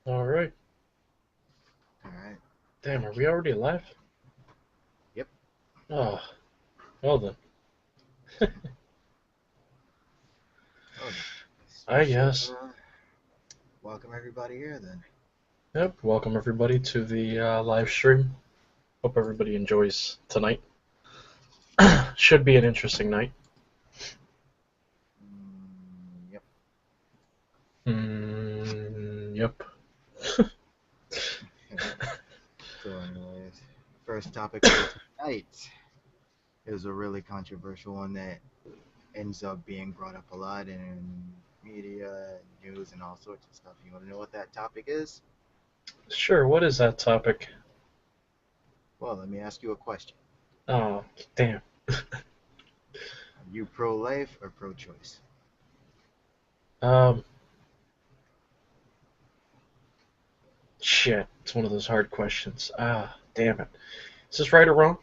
All right. All right. Damn, are we already live? Yep. Oh, well then. Oh, then. Guess we I should guess. welcome everybody here then. Yep. Welcome everybody to the live stream. Hope everybody enjoys tonight. Should be an interesting night. Yep. Yep. So, anyways, first topic for tonight is a really controversial one that ends up being brought up a lot in media, news, and all sorts of stuff. You want to know what that topic is? Sure. What is that topic? Well, let me ask you a question. Oh, damn. Are you pro-life or pro-choice? Um, shit. It's one of those hard questions. Ah, damn it. Is this right or wrong?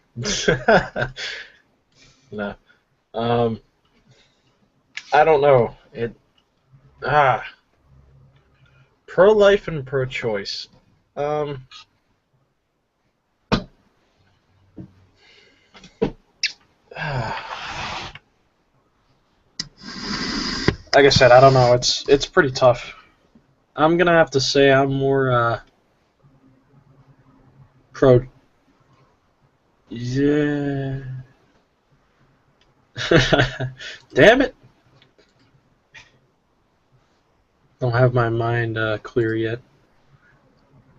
No. Um, I don't know. Ah, pro-life and pro-choice. Um, like I said, I don't know. It's pretty tough. I'm gonna have to say I'm more pro. Yeah. Damn it! Don't have my mind clear yet.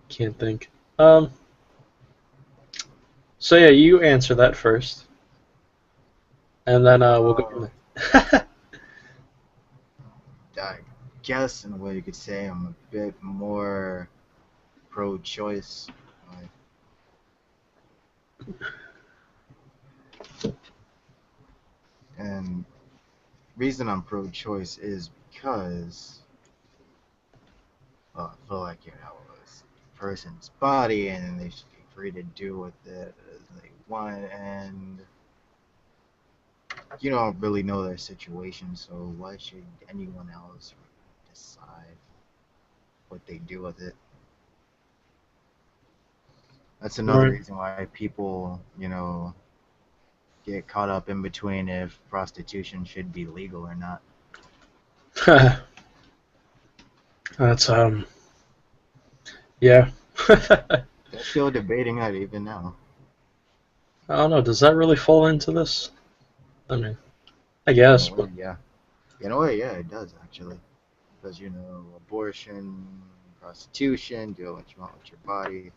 Can't think. So yeah, you answer that first, and then we'll go from Uh, there. I guess in a way you could say I'm a bit more pro-choice. Like, and reason I'm pro-choice is because I feel like it's a person's body and they should be free to do with it as they want, and you don't really know their situation, so why should anyone else decide what they do with it? That's another Right. reason why people, get caught up in between if prostitution should be legal or not. That's yeah. I They're still debating that even now. don't know. Does that really fall into this? I mean, I In a guess, but way, yeah. In a way, yeah, it does actually. Because, abortion, prostitution, do what you want with your body.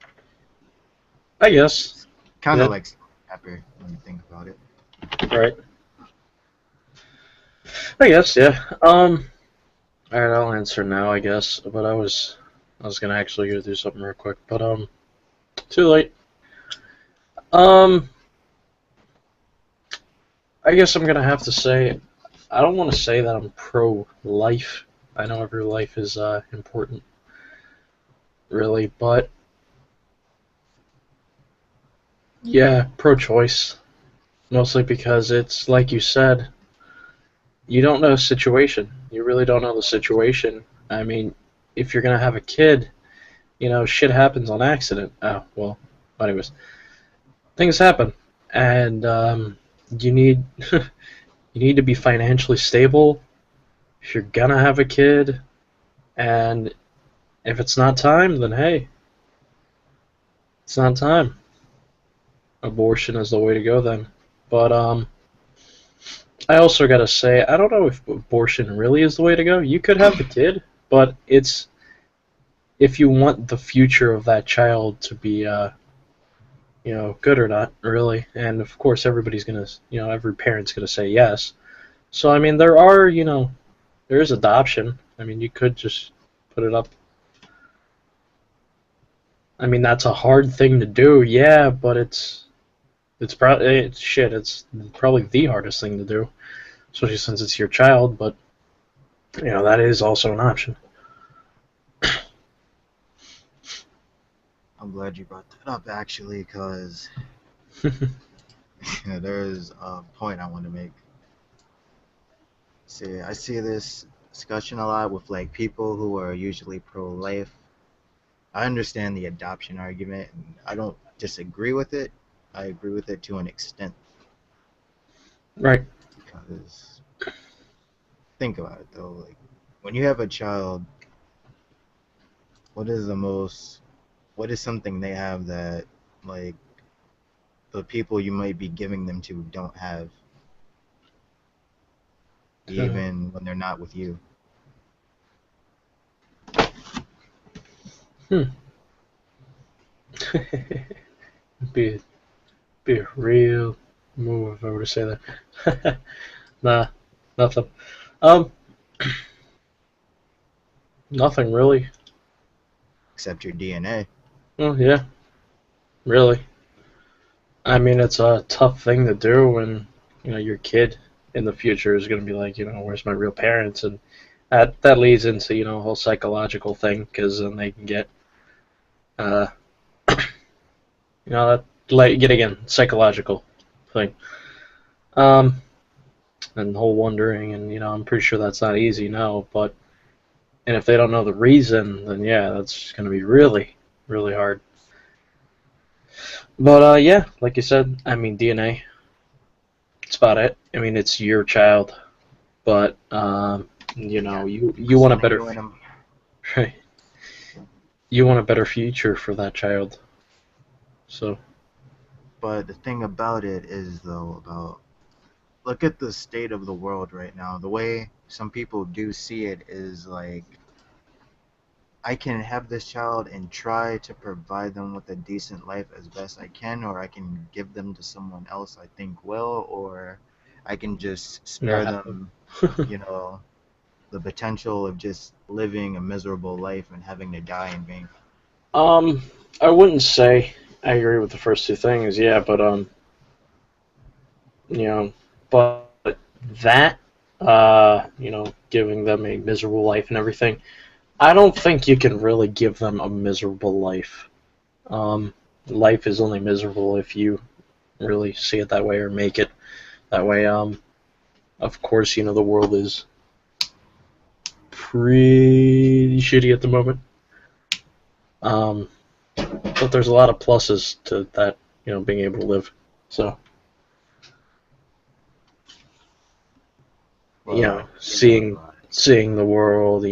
I guess. It's kind Yeah. of like pepper when you think about it. Right. I guess. Yeah. All right. I'll answer now. I guess. But I was gonna actually go do something real quick, but too late. Um, I guess I'm gonna have to say I don't want to say that I'm pro life. I know every life is important, really, but yeah, pro choice. Mostly because it's like you said, you don't know the situation. You really don't know the situation. I mean, if you're gonna have a kid, shit happens on accident. Oh well. Anyways, things happen, and you need you need to be financially stable if you're gonna have a kid. And if it's not time, then hey, it's not time. Abortion is the way to go then. But I also gotta say, I don't know if abortion really is the way to go. You could have the kid, but it's if you want the future of that child to be good or not, really. And of course, everybody's gonna, every parent's gonna say yes. So I mean, there is adoption. I mean, you could just put it up. I mean, that's a hard thing to do, yeah, but it's probably it's shit. It's probably the hardest thing to do, especially since it's your child. But that is also an option. I'm glad you brought that up actually, because there's a point I want to make. See, I see this discussion a lot with like people who are usually pro-life, I understand the adoption argument, and I don't disagree with it. I agree with it to an extent Right. because think about it though, like when you have a child, what is the most what is something they have that like the people you might be giving them to don't have, Uh, even when they're not with you? hmm. be be a real move if I were to say that. Nah, nothing. Um, nothing really. Except your DNA. Well, yeah, really. I mean, it's a tough thing to do when your kid in the future is going to be like, where's my real parents, and that leads into a whole psychological thing because then they can get uh that like yet again psychological thing um and the whole wondering and I'm pretty sure that's not easy no but and if they don't know the reason then yeah that's going to be really really hard but yeah like you said I mean DNA it's about it I mean it's your child but Yeah, you want a 50% of better you in them. you want a better future for that child so But the thing about it is, though, about look at the state of the world right now. The way some people do see it is like, I can have this child and try to provide them with a decent life as best I can, or I can give them to someone else I think will, or I can just not spare happen them, you know, the potential of just living a miserable life and having to die in vain. um I wouldn't say I agree with the first two things yeah but you know, but that, giving them a miserable life and everything, I don't think you can really give them a miserable life. Life is only miserable if you really see it that way or make it that way. Of course, the world is pretty shitty at the moment. Um, but there's a lot of pluses to that, being able to live. So, But think seeing about it. seeing the world,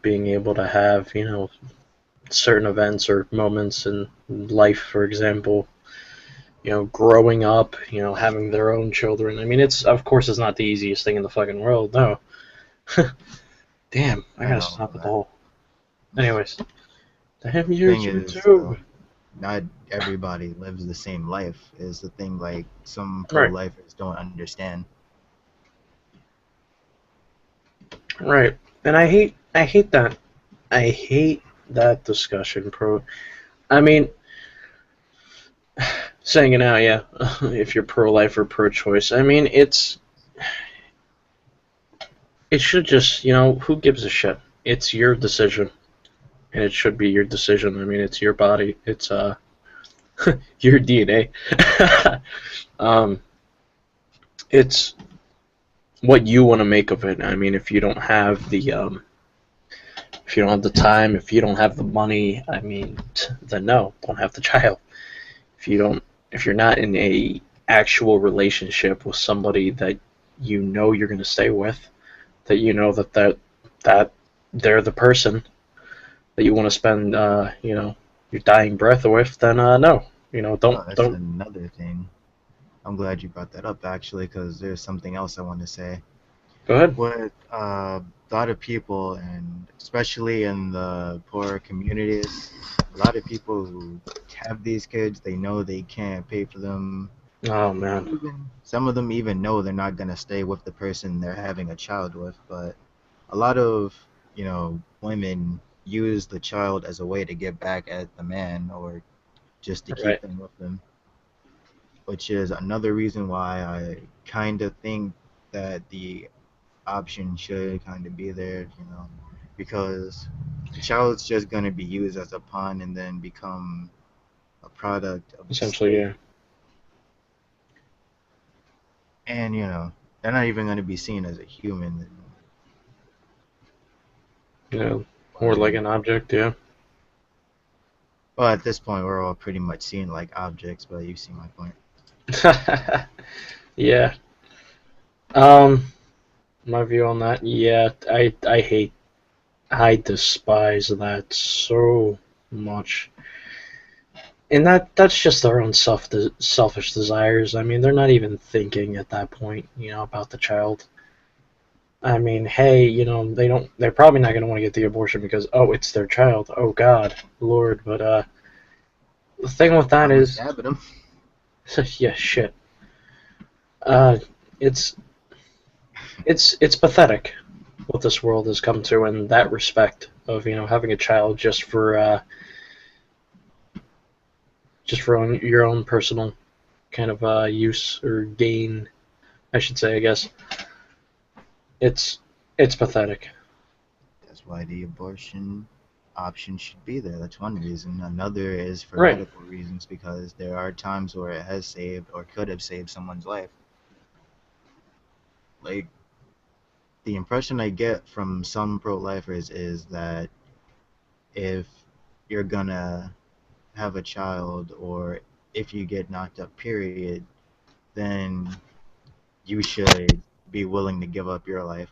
being able to have, certain events or moments in life, for example, growing up, having their own children. I mean, it's of course it's not the easiest thing in the fucking world. No, damn, I I gotta know, stop at the but hole. Anyways, damn thing is, YouTube. though, not everybody lives the same life. Is the thing like some Right, pro-lifers don't understand. right, and I hate that. I hate that discussion, pro. I mean, saying it now, yeah. If you're pro-life or pro-choice, I mean, it should just, who gives a shit? It's your decision, and it should be your decision. I mean, it's your body. It's your DNA. um, it's what you want to make of it. I mean, if you don't have the time, if you don't have the money, I mean, then no, don't have the child. If you don't, if you're not in a actual relationship with somebody that you're going to stay with, that that they're the person that you want to spend, your dying breath with, then no, Oh, that's don't. another thing. I'm glad you brought that up actually, because there's something else I want to say. Go ahead. With a lot of people, and especially in the poorer communities, a lot of people who have these kids, they know they can't pay for them. Oh man, Even some of them even know they're not gonna stay with the person they're having a child with, but a lot of, women use the child as a way to get back at the man or just to keep right? them with them, which is another reason why I kind of think that the option should kind of be there, because the child's just going to be used as a pawn and then become a product of the Essentially, state. yeah. And, they're not even going to be seen as a human. You know, more like But an object, yeah. Well, at this point, we're all pretty much seeing like objects, but you see my point. Yeah. Um, my view on that. Yeah, I despise that so much. And that's just their own selfish desires. I mean, they're not even thinking at that point, about the child. I mean, hey, they're probably not going to want to get the abortion because, oh, it's their child. Oh, God, Lord. But the thing with that Mama is, stabbing him. yeah, shit. Uh, it's it's pathetic what this world has come to in that respect of having a child just for your own personal kind of use or gain, I should say. I guess it's it's pathetic. That's why the abortion option should be there. That's one reason. Another is for Right. medical reasons because there are times where it has saved or could have saved someone's life. Like the impression I get from some pro-lifers is that if you're gonna have a child or if you get knocked up, period, then you should be willing to give up your life.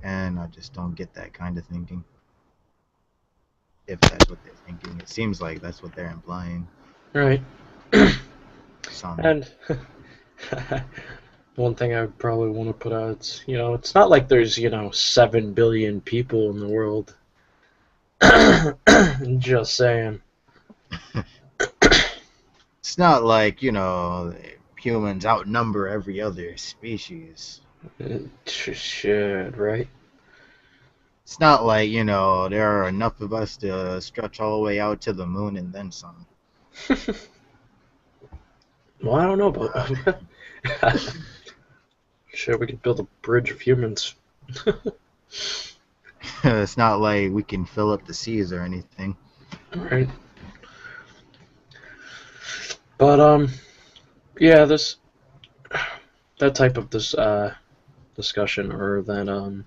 And I just don't get that kind of thinking. If that's what they're thinking, it seems like that's what they're implying. Right. Some. And one thing I would probably want to put out is, it's not like there's 7 billion people in the world. Just saying. It's not like, humans outnumber every other species. Shit, right? It's not like, there are enough of us to stretch all the way out to the moon and then some. Well, I don't know, but shit, we could build a bridge of humans. It's not like we can fill up the seas or anything. Right. But yeah, that type of this discussion or that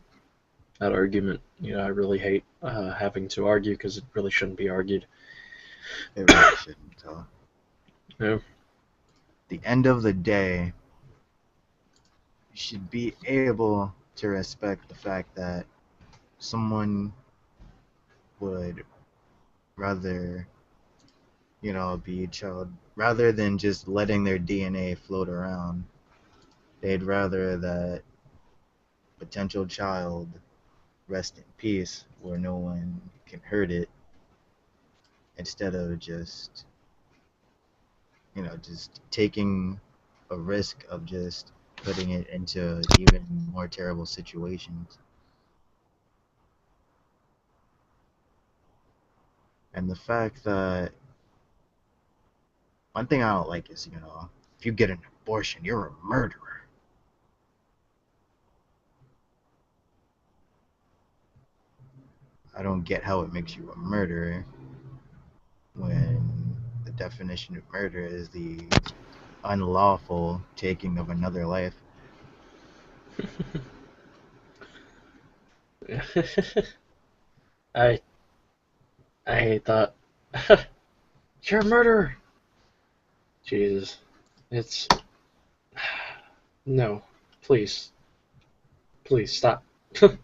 argument, I really hate having to argue because it really shouldn't be argued. It really shouldn't. So, Yeah. the end of the day, you should be able to respect the fact that someone would rather, be a child rather than just letting their DNA float around. They'd rather that potential child rest in peace where no one can hurt it instead of just taking a risk of just putting it into even more terrible situations. And the fact that one thing I don't like is, if you get an abortion, you're a murderer. I don't get how it makes you a murderer when the definition of murder is the unlawful taking of another life. I I hate that. You're a murderer. Jesus, it's no. Please, please stop. I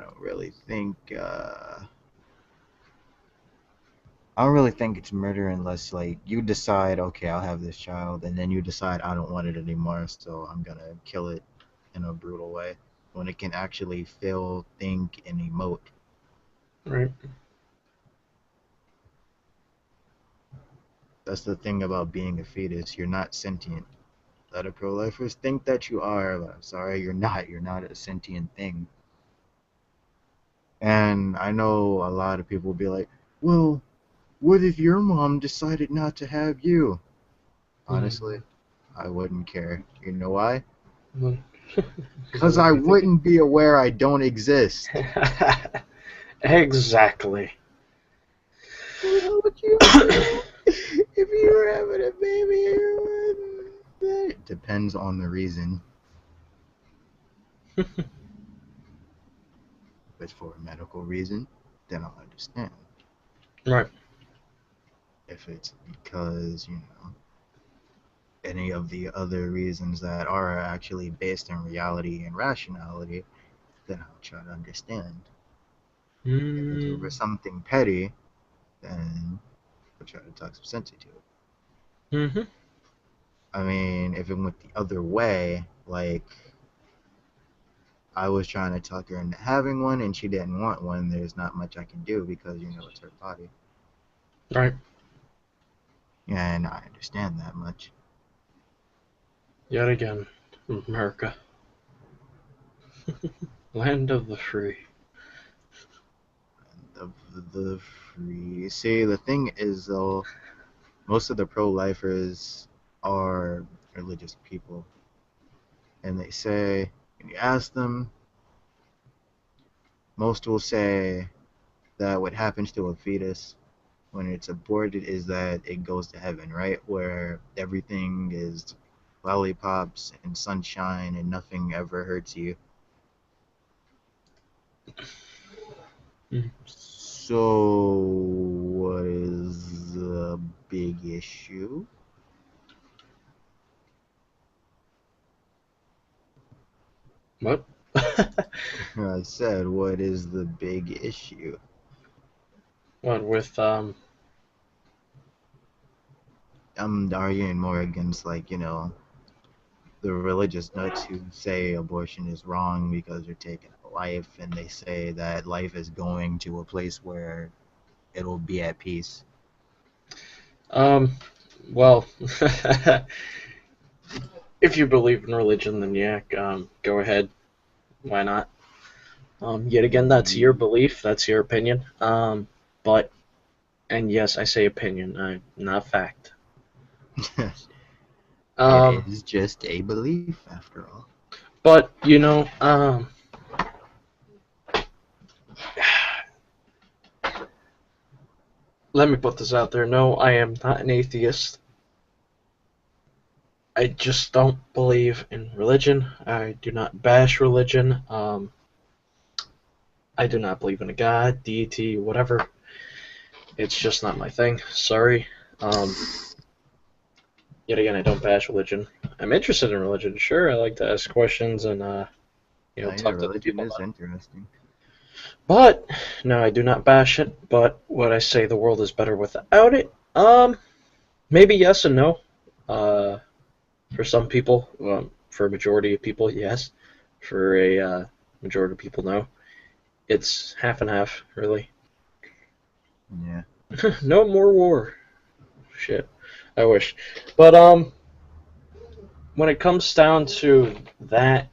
don't really think I don't really think it's murder unless like you decide, okay, I'll have this child, and then you decide I don't want it anymore, so I'm gonna kill it in a brutal way. When it can actually feel, think, and emote. Right. That's the thing about being a fetus. You're not sentient. A lot of pro-lifers think that you are, but I'm sorry, you're not. You're not a sentient thing. And I know a lot of people will be like, well, what if your mom decided not to have you? Honestly, I wouldn't care. You know why? Because I wouldn't be aware I don't exist. Exactly. What would you do if you were having a baby, you would. It depends on the reason. If it's for a medical reason, then I'll understand. Right. If it's because, any of the other reasons that are actually based in reality and rationality, then I'll try to understand. If it's over Mm, something petty, then I'll try to talk some sense into it. hmm. I mean, if it went the other way, like I was trying to talk her into having one and she didn't want one, there's not much I can do because, it's her body. Right. And I understand that much. Yet again, America, land of the free. The, the free. See, the thing is, though, most of the pro lifers are religious people. And they say, when you ask them, most will say that what happens to a fetus when it's aborted is that it goes to heaven, right? Where everything is lollipops and sunshine and nothing ever hurts you. Mm. So, what is the big issue? What? I said, what is the big issue? What with I'm arguing more against, like, the religious nuts who say abortion is wrong because you're taking a life, and they say that life is going to a place where it'll be at peace. um well, if you believe in religion, then yeah, go ahead. Why not? Yet again, that's your You, belief, that's your opinion. But and yes, I say opinion, not fact. it Um, is just a belief after all. but let me put this out there. No, I am not an atheist. I just don't believe in religion. I do not bash religion. I do not believe in a god, deity, whatever. It's just not my thing. Sorry. Um, Yet again, I don't bash religion. I'm interested in religion. Sure, I like to ask questions and Yeah, talk to other religion people is about it. interesting. But no, I do not bash it. But would I say the world is better without it? Maybe yes and no. Uh, for some people, for a majority of people, yes. For a majority of people, no. It's half and half, really. Yeah. No more war. Shit, I wish. But when it comes down to that,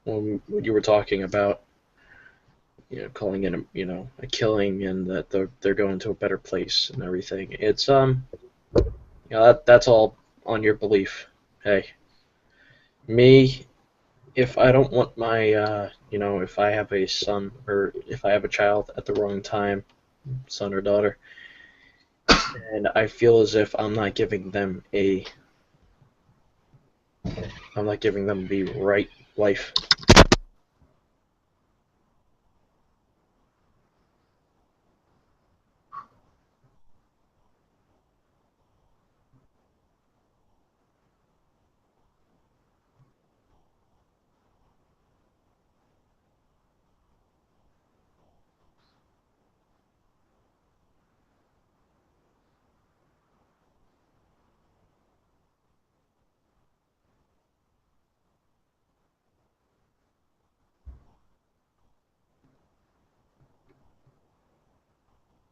when you were talking about calling it a killing and that they're going to a better place and everything, it's that's all on your belief. Hey, me, if I don't want my if I have a son or if I have a child at the wrong time, son or daughter, and I feel as if I'm not giving them the right life.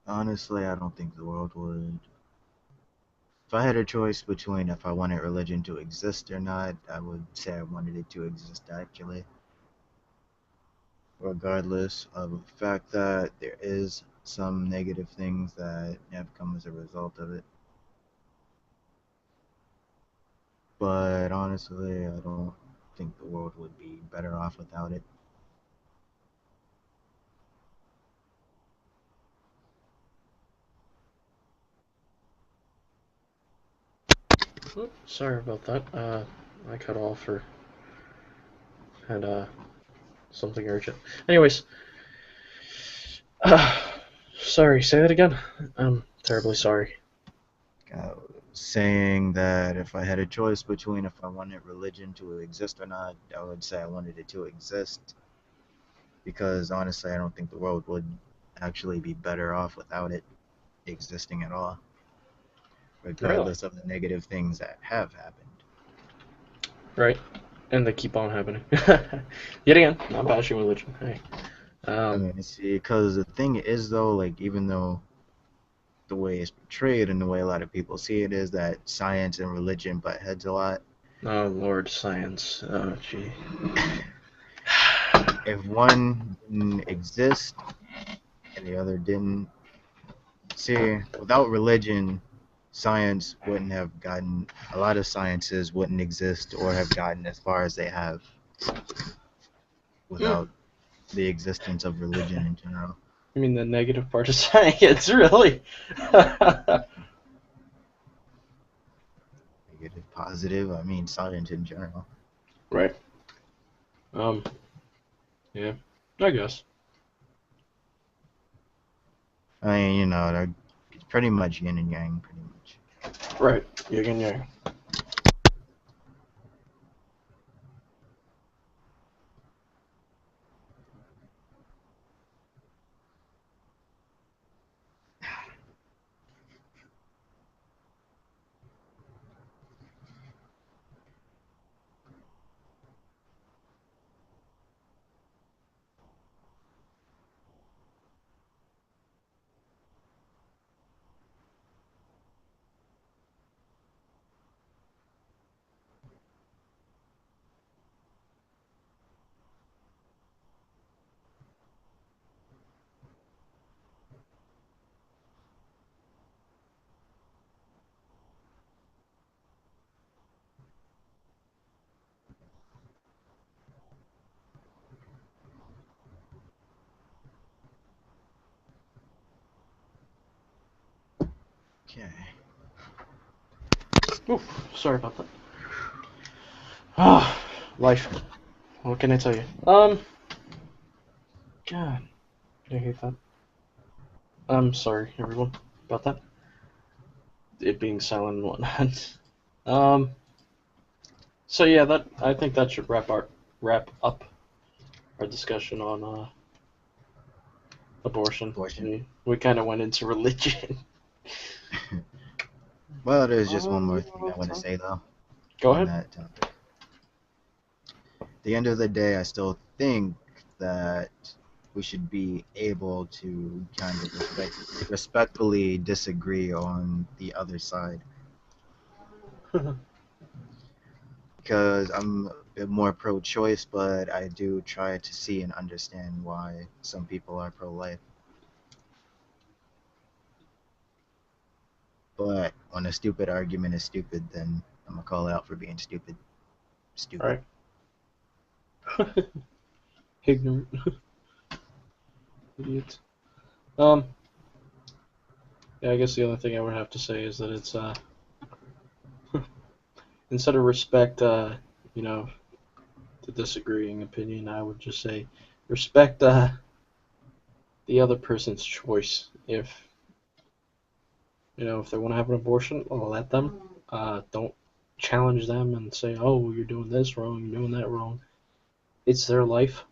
Honestly, I don't think the world would. If I had a choice between if I wanted religion to exist or not, I would say I wanted it to exist actually, regardless of the fact that there is some negative things that have come as a result of it. But honestly, I don't think the world would be better off without it. Oh, sorry about that. I cut off or had something urgent. Anyways, uh, sorry. Say that again. I'm terribly sorry. Saying that if I had a choice between if I wanted religion to exist or not, I would say I wanted it to exist because honestly, I don't think the world would actually be better off without it existing at all, Really? regardless of the negative things that have happened. Right. And they keep on happening. Yet again, not bashing religion. Hey. I Um. mean, see, because the thing is, though, like, even though the way it's portrayed and the way a lot of people see it is that science and religion butt heads a lot. Oh Lord, science. Oh gee. If one didn't exist and the other didn't, see, without religion, science wouldn't have gotten, a lot of sciences wouldn't exist or have gotten as far as they have Mm. without the existence of religion in general. I mean the negative part of science, really. Negative, positive, I mean, science in general. Right. Um. Yeah. I guess. I mean, it's pretty much yin and yang, pretty much. Right. Yin and yang. Okay. Oof. Sorry about that. Ah, life. What can I tell you? God, I hate that. I'm sorry, everyone, about that. It being silent and whatnot. Um. So yeah, that I think that should wrap up our discussion on abortion. Abortion. We kind of went into religion. Well, there's just one You more have a thing I lot of want to time. say, though, Go on ahead. that topic. At the end of the day, I still think that we should be able to kind of respectfully disagree on the other side. Because I'm a bit more pro choice, but I do try to see and understand why some people are pro life. But when a stupid argument is stupid, then I'm gonna call it out for being stupid. Stupid. Right. Ignorant idiot. Um. Yeah, I guess the only thing I would have to say is that it's instead of respect, you know, the disagreeing opinion, I would just say respect the other person's choice. If they want to have an abortion, let them. Don't challenge them and say, "Oh, you're doing this wrong, you're doing that wrong." It's their life.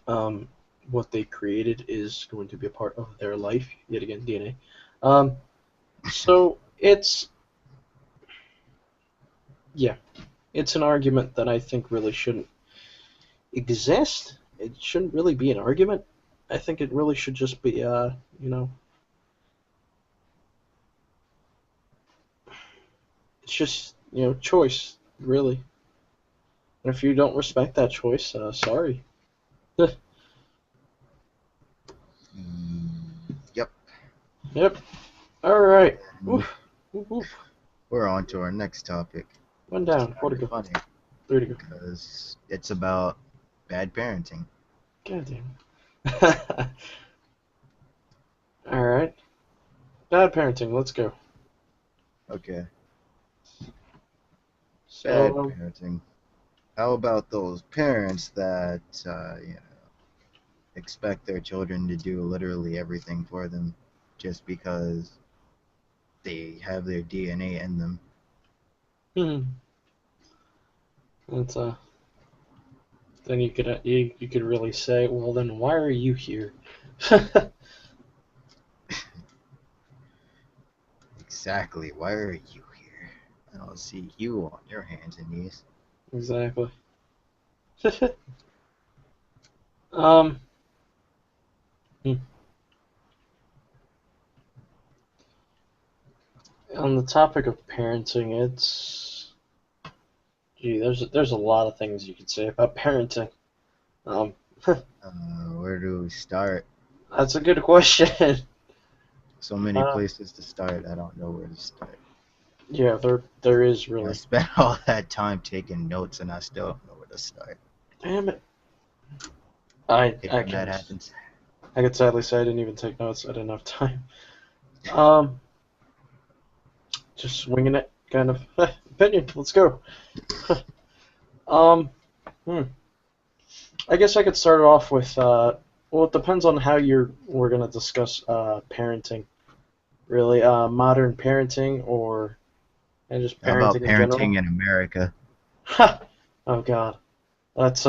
Um, what they created is going to be a part of their life. Yet again, DNA. So yeah, it's an argument that I think really shouldn't exist. It shouldn't really be an argument. I think it really should just be, it's just, choice, really. And if you don't respect that choice, sorry. Yep. Yep. All right. And Oof. Oof, oof. we're on to our next topic. One It's down. Four kind to of go. funny Three to go. because it's about bad parenting. God damn. All right. Bad parenting. Let's go. Okay. Bad So, parenting. How about those parents that expect their children to do literally everything for them just because they have their DNA in them? hmm, that's then you could really say, well, then why are you here? Exactly. Why are you here? I don't see you on your hands and knees. Exactly. um, hmm. On the topic of parenting, there's a lot of things you could say about parenting. Um, Where do we start? that's a good question. So many Uh, places to start. I don't know where to start. yeah, there is I really. spent all that time taking notes and I still don't know where to start. Damn it. Hate I when that can happens. I could sadly say I didn't even take notes. I didn't have time. Um, just swinging it, kind of. Opinion. Let's go. um, hmm. I guess I could start off with. Well, it depends on how we're gonna discuss parenting. Really, modern parenting or and just How about parenting in general. parenting in America? Ha! Oh God, that's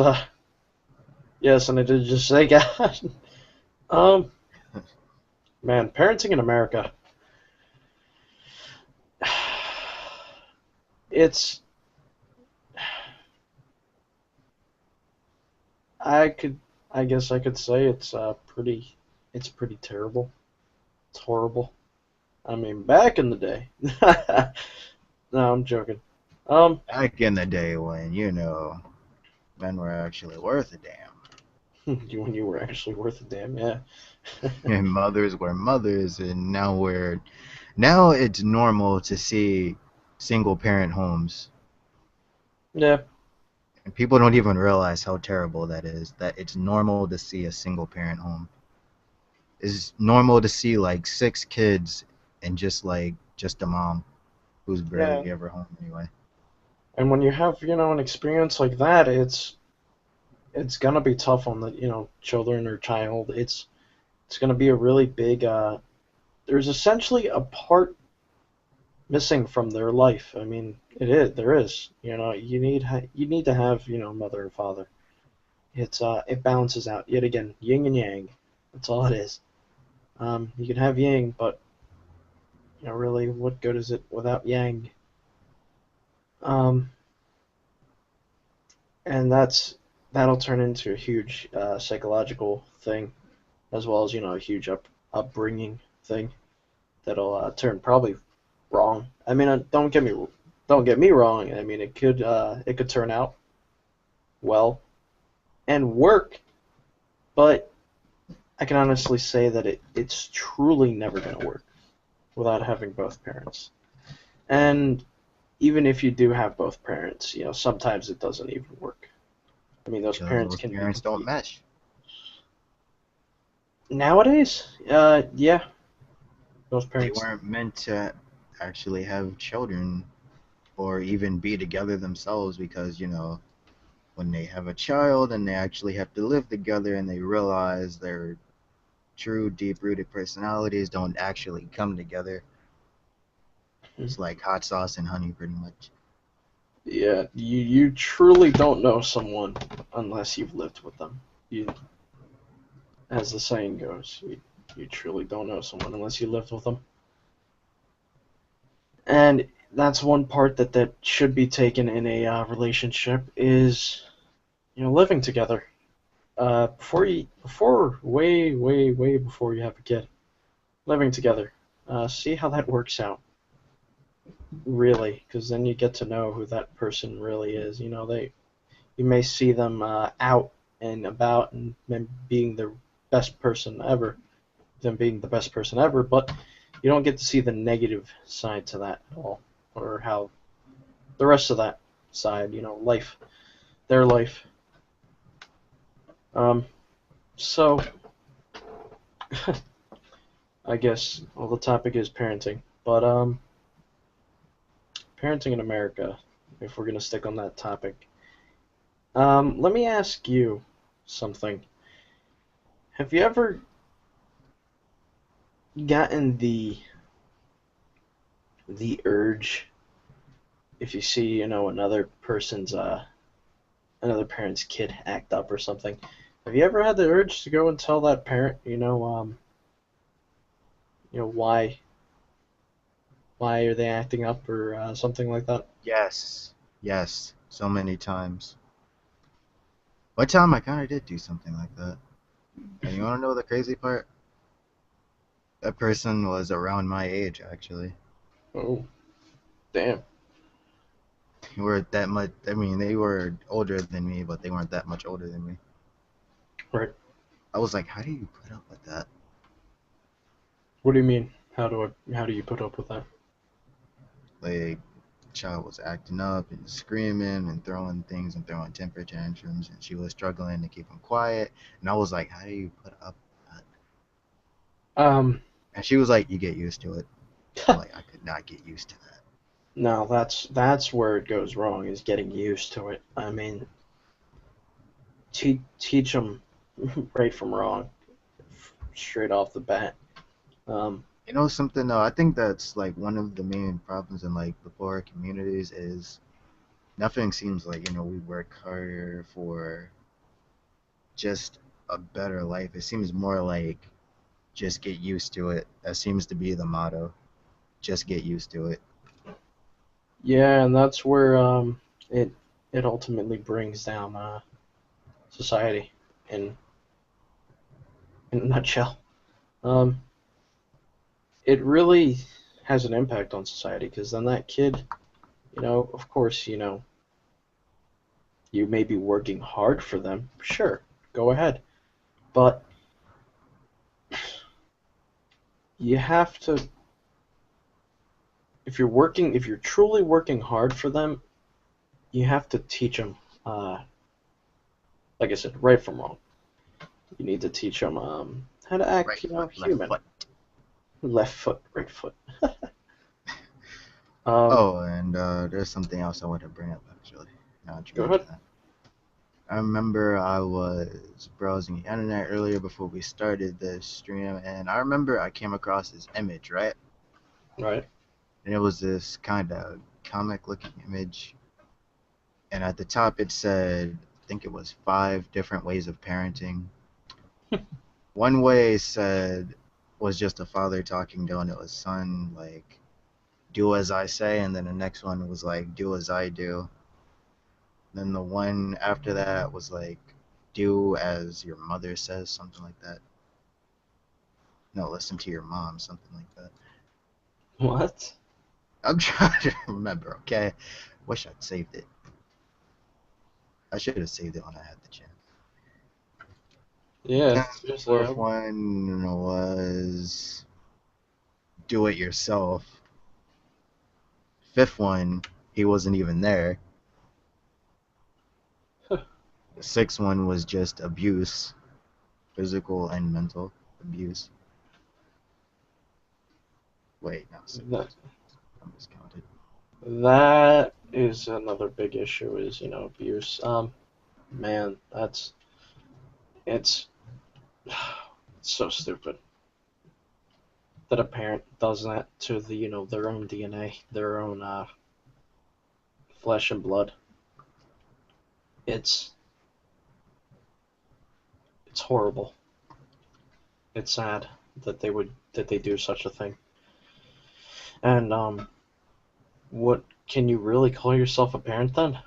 yes, and I did just say God. um, man, parenting in America. It's I could I guess I could say it's pretty terrible. It's horrible. I mean, back in the day. No, I'm joking. Um, Back in the day when, men were actually worth a damn. when you were actually worth a damn, yeah. And mothers were mothers, and now it's normal to see single parent homes. Yeah, And people don't even realize how terrible that is. That it's normal to see a single parent home. It's normal to see like six kids and just a mom who's yeah. barely ever home anyway. And when you have, an experience like that, it's gonna be tough on the, children or child. It's gonna be a really big there's essentially a part missing from their life. I mean, there is. You need to have, mother and father. It balances out yet again, yin and yang. That's all it is. You can have yang, but really, what good is it without yang? Um, and that'll turn into a huge psychological thing, as well as a huge upbringing thing that'll turn probably wrong. I mean, don't get me wrong. I mean, it could turn out well and work, but I can honestly say that it's truly never going to work without having both parents. And even if you do have both parents, sometimes it doesn't even work. I mean, those Because parents those can be parents don't complete. mesh. Nowadays, yeah, those They parents. weren't meant to actually have children or even be together themselves because, when they have a child and they actually have to live together and they realize their true deep rooted personalities don't actually come together. It's like hot sauce and honey, pretty much. Yeah, you truly don't know someone unless you've lived with them. You, as the saying goes, you truly don't know someone unless you lived with them. And that's one part that should be taken in a relationship is living together. Before way before you have a kid, living together. See how that works out, really, because then you get to know who that person really is. You may see them out and about and them being the best person ever, them being the best person ever, but you don't get to see the negative side to that at all, or how the rest of that side, life, their life. Um, so I guess well, the topic is parenting, but parenting in America. if we're gonna stick on that topic. Let me ask you something. Have you ever gotten the urge if you see, another parent's kid act up or something? Have you ever had the urge to go and tell that parent, why are they acting up or something like that? Yes, yes, so many times. One time I kind of did do something like that. And you want to know the crazy part? That person was around my age, actually. Oh, damn. They were that much. I mean, they were older than me, but they weren't that much older than me. Right. I was like, how do you put up with that? What do you mean? How do you put up with that? Like, child was acting up and screaming and throwing things and throwing temper tantrums, and she was struggling to keep him quiet. And I was like, how do you put up with that? Um, And she was like, you get used to it. I'm like, I could not get used to that. no, that's where it goes wrong is getting used to it. I mean, teach them right from wrong straight off the bat. Um, You know something though? I think that's like one of the main problems in like the poorer communities is nothing seems like we work harder for just a better life. It seems more like just get used to it. That seems to be the motto. Just get used to it. yeah, and that's where it ultimately brings down society in in a nutshell. Um, it really has an impact on society because then that kid, of course, you may be working hard for them. Sure, go ahead, but you have to if you're truly working hard for them, you have to teach them, like I said, right from wrong. You need to teach them how to Right act, foot, left human. foot. Left foot, right foot. Um, Oh, and there's something else I want to bring up actually. Now that you Go ahead. mention that. I remember I was browsing the internet earlier before we started this stream, and I remember I came across this image, right? Right. And it was this kind of comic looking image. And at the top it said, I think it was 5 different ways of parenting. One way said was just a father talking down to his son, like, do as I say. And then the next one was like, do as I do. Then the one after that was like, do as your mother says, something like that. No, listen to your mom, something like that. What? I'm trying to remember, okay? Wish I'd saved it. I should have saved it when I had the chance. Yeah, Then the seriously. fourth one was do it yourself. Fifth one, he wasn't even there. The sixth one was just abuse, physical and mental abuse. Wait, no, six. that I miscounted. that is another big issue is abuse. Man, it's it's so stupid that a parent does that to their own DNA, their own flesh and blood. It's it's horrible. It's sad that they do such a thing. And what can you really call yourself a parent then?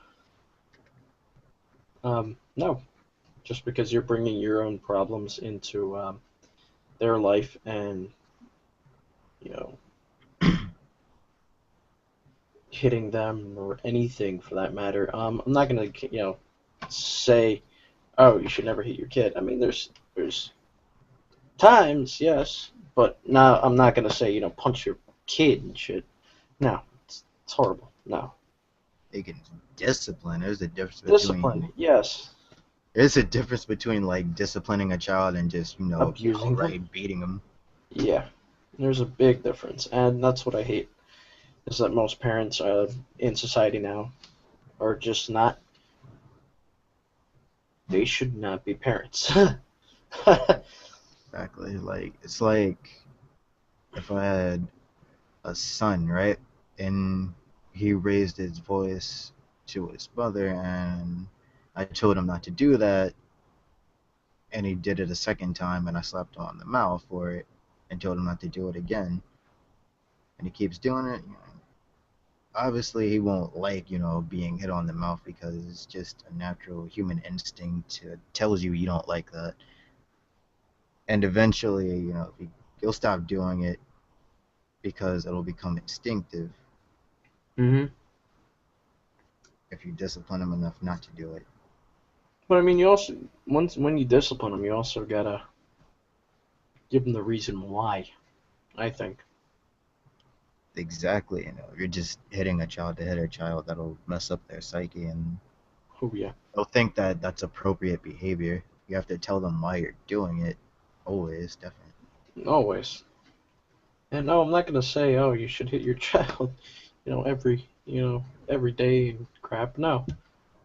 No, just because you're bringing your own problems into their life and you know hitting them or anything for that matter. I'm not gonna say, oh, you should never hit your kid. I mean, there's times, yes, but no, I'm not gonna say punch your kid and shit. No, it's horrible. No, They can discipline. discipline, yes. There's a difference between like disciplining a child and just Abusing them, outright beating them. yeah. There's a big difference, and that's what I hate is that most parents in society now. are just not. They should not be parents. Exactly. Like it's like if I had a son, right? And he raised his voice to his mother, and I told him not to do that, and he did it a second time, and I slapped him on the mouth for it, and told him not to do it again, and he keeps doing it. Obviously, he won't like being hit on the mouth because it's just a natural human instinct that tells you don't like that, and eventually, he'll stop doing it because it'll become instinctive hmm if you discipline him enough not to do it. But I mean, you also once when you discipline them, you also gotta give them the reason why. I think. Exactly, you're just hitting a child to hit a child that'll mess up their psyche, and Oh yeah, they'll think that that's appropriate behavior. You have to tell them why you're doing it. Always, definitely. always. And no, I'm not gonna say, oh, you should hit your child, every day and crap. No.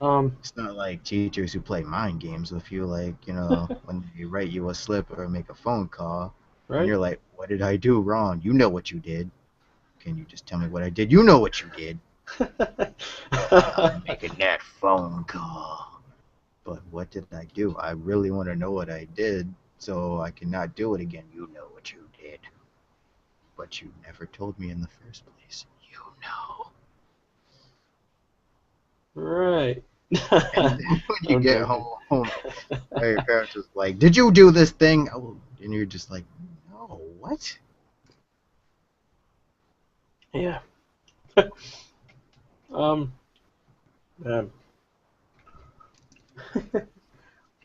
Um. It's not like teachers who play mind games with you, like, when they write you a slip or make a phone call, and Right. you're like, what did I do wrong? You know what you did. Can you just tell me what I did? You know what you did. I'm making that phone call. But what did I do? I really want to know what I did so I cannot do it again. You know what you did. But you never told me in the first place. You know. Right. And then when you I'm get joking. home, your parents was like, "Did you do this thing?" Oh, and you're just like, "No, what?" Yeah. Um. Man.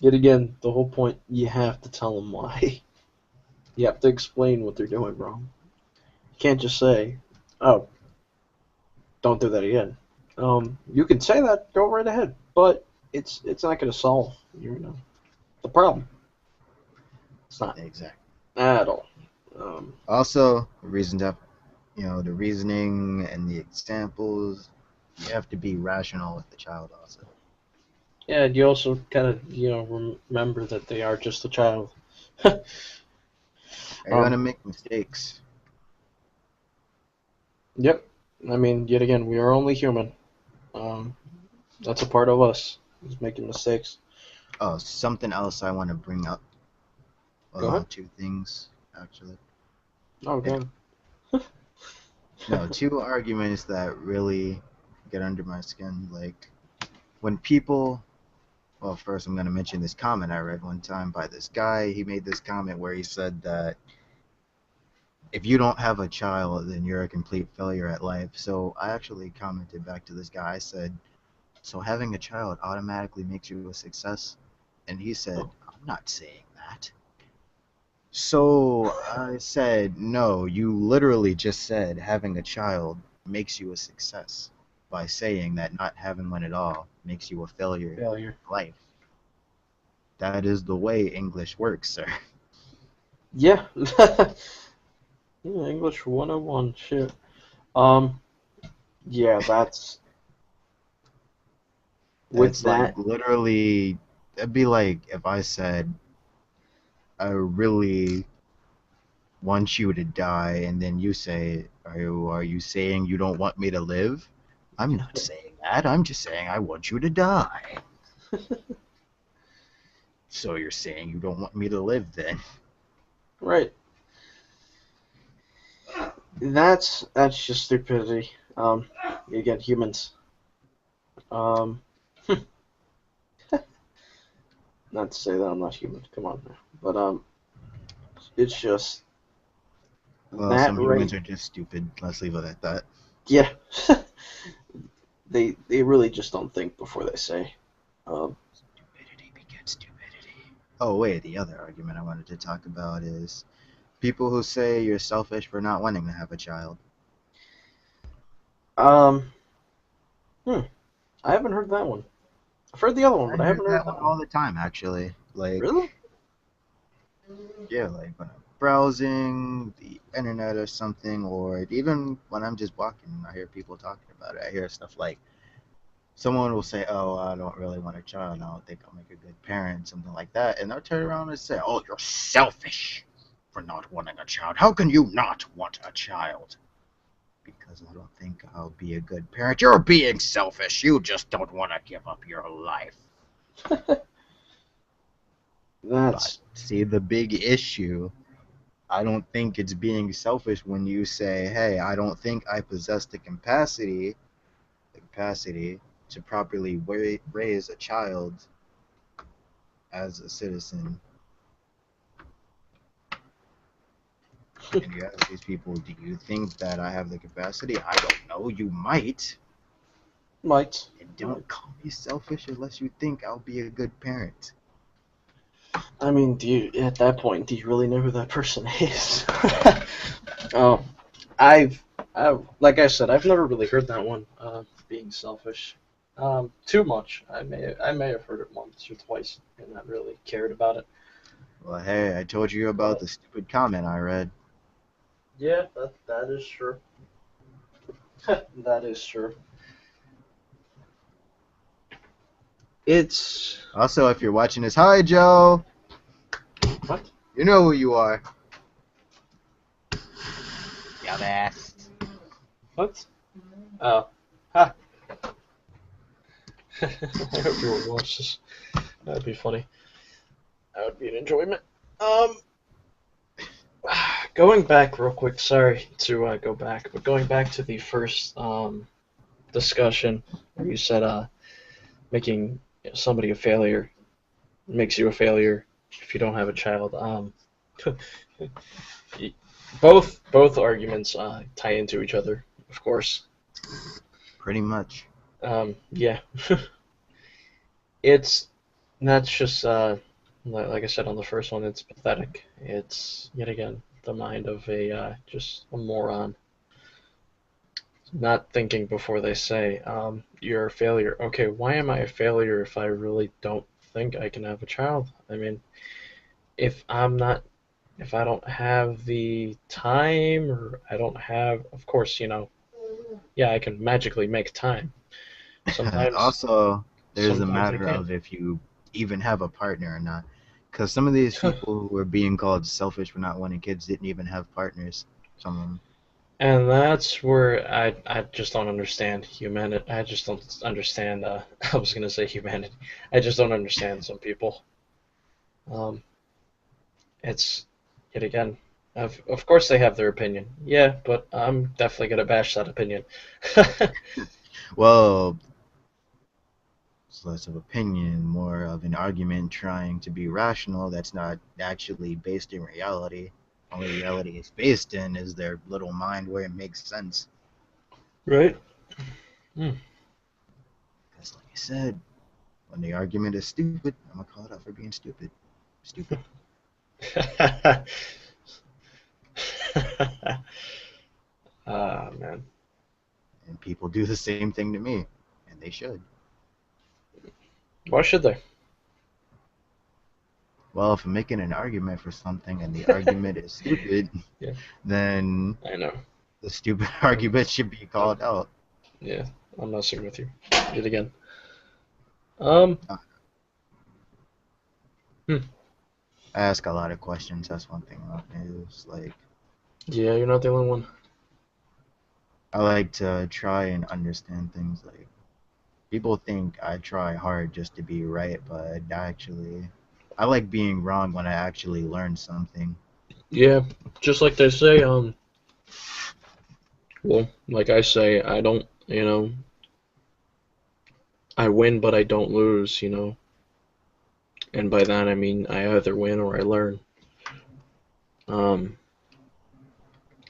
Yet again, the whole point, you have to tell them why. You have to explain what they're doing wrong. You can't just say, "Oh, don't do that again." You can say that, go right ahead, but it's not going to solve the problem. It's not Exactly. at all. Um, Also, the reasons that the reasoning and the examples, you have to be rational with the child. Also, yeah, you also kind of remember that they are just a child. they're um, gonna make mistakes. yep. I mean, yet again, we are only human. Um, that's a part of us is making mistakes. Oh, something else I want to bring up. Go ahead. Two things actually. Oh, And God. no, two arguments that really get under my skin. Like when people, well, first I'm going to mention this comment I read one time by this guy. He made this comment where he said that if you don't have a child, then you're a complete failure at life. So I actually commented back to this guy. I said, so having a child automatically makes you a success? And he said, Oh, I'm not saying that. So I said, no, you literally just said having a child makes you a success by saying that not having one at all makes you a failure in failure. life. That is the way English works, sir. Yeah. Yeah, English 101. Shit. Um, yeah, that's with That's like that. literally, that'd be like if I said, I really want you to die, and then you say, are you saying you don't want me to live? I'm not saying that. I'm just saying I want you to die. So you're saying you don't want me to live then? Right. That's just stupidity. Again, humans. Um, not to say that I'm not human. Come on, man. But it's just Well, that some right. humans are just stupid. Let's leave it at that. Yeah. They really just don't think before they say. Um, Stupidity begets stupidity. Oh, wait, the other argument I wanted to talk about is people who say you're selfish for not wanting to have a child. um, hmm, I haven't heard that one. I've heard the other one, I but I hear haven't heard that one that one. all the time, actually. Like, Really? yeah, like when I'm browsing the internet or something, or even when I'm just walking, I hear people talking about it. I hear stuff like, someone will say, "Oh, I don't really want a child. I don't think I'll make a good parent," something like that, and they'll turn around and say, "Oh, you're selfish for not wanting a child. How can you not want a child?" Because I don't think I'll be a good parent. You're being selfish. You just don't want to give up your life. But That's see, the big issue, I don't think it's being selfish when you say, "Hey, I don't think I possess the capacity to properly raise a child as a citizen." And you ask these people, "Do you think that I have the capacity?" I don't know. You might. might. And don't call me selfish unless you think I'll be a good parent. I mean, do you at that point do you really know who that person is? Oh, like I said, I've never really heard that one. Being selfish, too much. I may have heard it once or twice and not really cared about it. Well, hey, I told you about But the stupid comment I read. yeah, that is true. That is true. It's Also, if you're watching this, hi, Joe. what? You know who you are. Dumbass. What? Oh, ha. I hope you would watch this. That'd be funny. That would be an enjoyment. Um, Going back real quick. Sorry to go back, but going back to the first discussion where you said making somebody a failure makes you a failure if you don't have a child. Both arguments tie into each other, of course. Pretty much. Yeah, it's that's just like I said on the first one. It's pathetic. It's yet again the mind of a just a moron, not thinking before they say you're a failure. Okay, why am I a failure if I really don't think I can have a child? I mean, if I'm not if I don't have the time or I don't have, of course, yeah, I can magically make time. Sometimes, Also, there's a sometimes I matter can't. of if you even have a partner or not. Because some of these people who are being called selfish for not wanting kids didn't even have partners. Some of them. And that's where I just don't understand humanity. I just don't understand. I was gonna say humanity. I just don't understand some people. Um, it's yet again. Of course they have their opinion. Yeah, but I'm definitely gonna bash that opinion. Well, it's less of opinion, more of an argument trying to be rational that's not actually based in reality. Only reality is based in is their little mind where it makes sense. Right? Hmm. Because, like I said, when the argument is stupid, I'm gonna call it out for being stupid. Stupid. Ah, man. And people do the same thing to me, and they should. Why should they? Well, if I'm making an argument for something and the argument is stupid, Yeah, then I know. the stupid argument should be I'm, called out. yeah, I'm messing with you. Yet again. Um, Uh, hmm. I ask a lot of questions. That's one thing about me. It's like Yeah, you're not the only one. I like to try and understand things. Like people think I try hard just to be right, but actually, I like being wrong when I actually learn something. Yeah, just like they say, well, like I say, I don't, I win, but I don't lose, and by that I mean I either win or I learn. Um,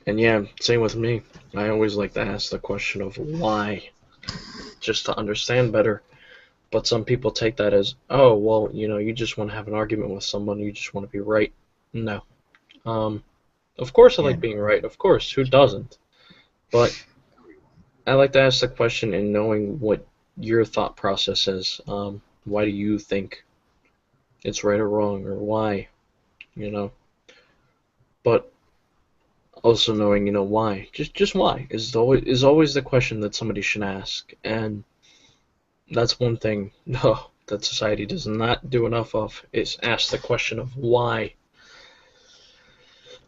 and yeah, same with me. I always like to ask the question of why, just to understand better. But some people take that as, oh, well, you just want to have an argument with someone, you just want to be right. No. Um, of course I Yeah, like being right. Of course, who doesn't? But I like to ask the question and knowing what your thought process is. Why do you think it's right or wrong, or why? You know, but also knowing, why. Just why is always the question that somebody should ask. And That's one thing no, that society does not do enough of is ask the question of why.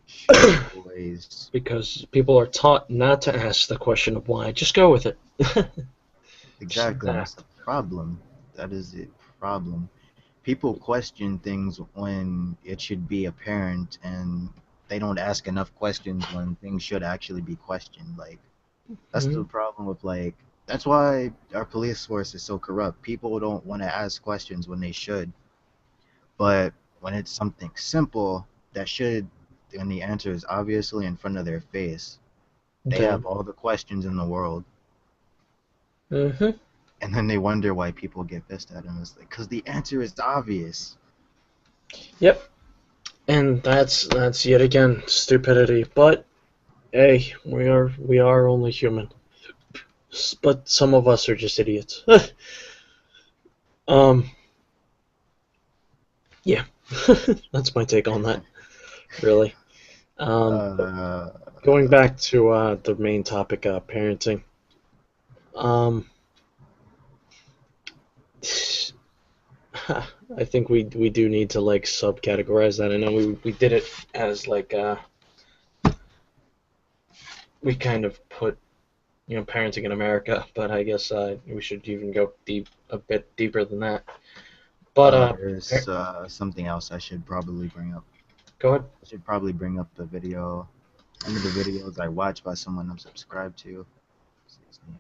Should always. Because people are taught not to ask the question of why. Just go with it. Just Exactly, and that's the act. problem. That is the problem. People question things when it should be apparent, and they don't ask enough questions when things should actually be questioned. Like, that's Mm-hmm. the problem with, like, that's why our police force is so corrupt. People don't want to ask questions when they should, but when it's something simple that should, when the answer is obviously in front of their face, they Then, have all the questions in the world, mm-hmm. and then they wonder why people get pissed at them. It's like, because the answer is obvious. Yep. And that's yet again stupidity. But hey, we are only human. But some of us are just idiots. um. Yeah. That's my take on that. Really. But Uh, going back to the main topic, parenting. Um. I think we do need to like subcategorize that. I know we did it as like we kind of put parenting in America, but I guess we should even go a bit deeper than that. But there's something else I should probably bring up. go ahead. I should probably bring up the video, one of the videos I watch by someone I'm subscribed to. What's his name?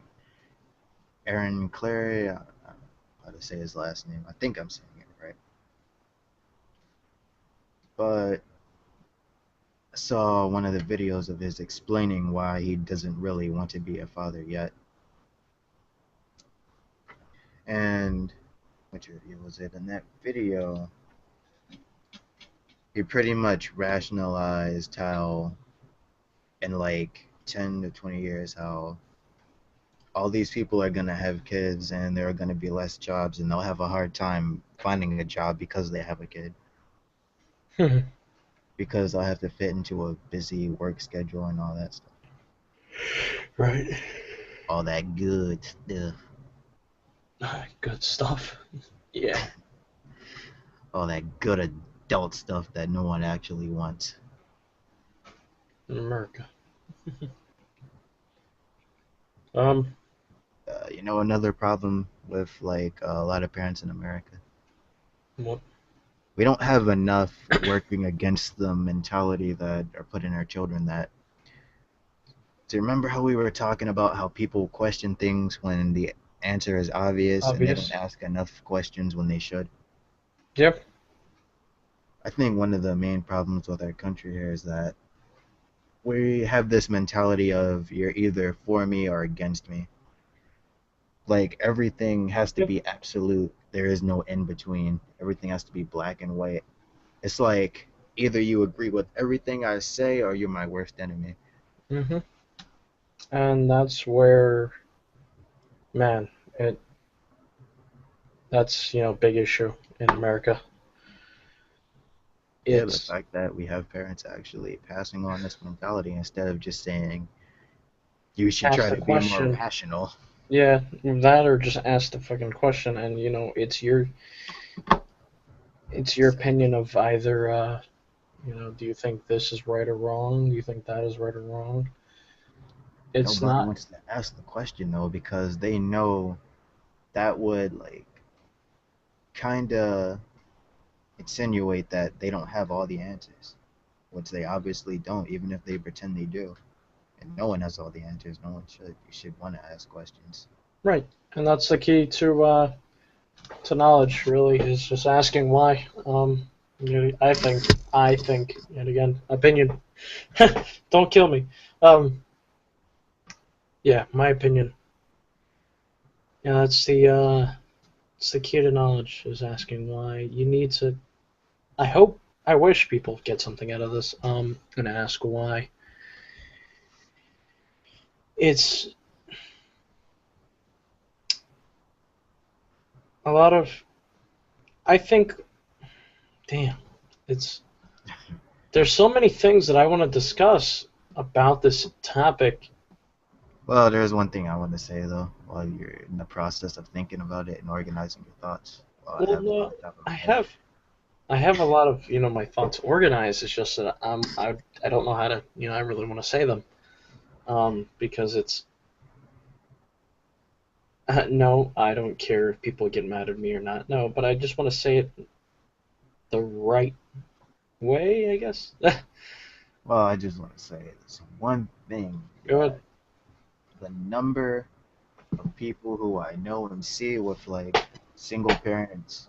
Aaron Clary. How to say his last name? I think I'm saying it right. But I saw one of the videos of his explaining why he doesn't really want to be a father yet. And which video was it? In that video, he pretty much rationalized how in like 10 to 20 years how all these people are going to have kids and there are going to be less jobs and they'll have a hard time finding a job because they have a kid, because they'll have to fit into a busy work schedule and all that stuff, Right. all that good stuff, Good stuff. Yeah. all that good adult stuff that no one actually wants. America. Um. Another problem with like a lot of parents in America, What? we don't have enough working against the mentality that are put in our children. That, do you remember how we were talking about how people question things when the answer is obvious and they don't Obvious. ask enough questions when they should? Yep. I think one of the main problems with our country here is that we have this mentality of you're either for me or against me. Like everything has to Yep. be absolute. There is no in between. Everything has to be black and white. It's like either you agree with everything I say or you're my worst enemy. Mm-hmm. And that's where, man, it that's big issue in America. Yeah, the It's fact that we have parents actually passing on this mentality instead of just saying you should ask try the to be more question. rational. Yeah, that or just ask the fucking question, and it's your opinion of either do you think this is right or wrong? Do you think that is right or wrong? It's Nobody not wants to ask the question though because they know that would like kind of insinuate that they don't have all the answers, which they obviously don't, even if they pretend they do. And no one has all the answers. No one should. You should want to ask questions. right, and that's the key to knowledge. Really, is just asking why. I think, and again, opinion. Don't kill me. Um, yeah, my opinion. Yeah, that's it's the key to knowledge is asking why. You need to. I wish people get something out of this. And ask why. It's a lot of. I think. Damn, it's there's so many things that I want to discuss about this topic. Well, there's one thing I want to say though, while you're in the process of thinking about it and organizing your thoughts. While I Well, have it no, on top of I my head. have I have a lot of my thoughts organized. It's just that I don't know how to I really want to say them because it's no, I don't care if people get mad at me or not. No, but I just want to say it the right way, I guess. Well, I just want to say this one thing Go ahead. that the number of people who I know and see with like single parents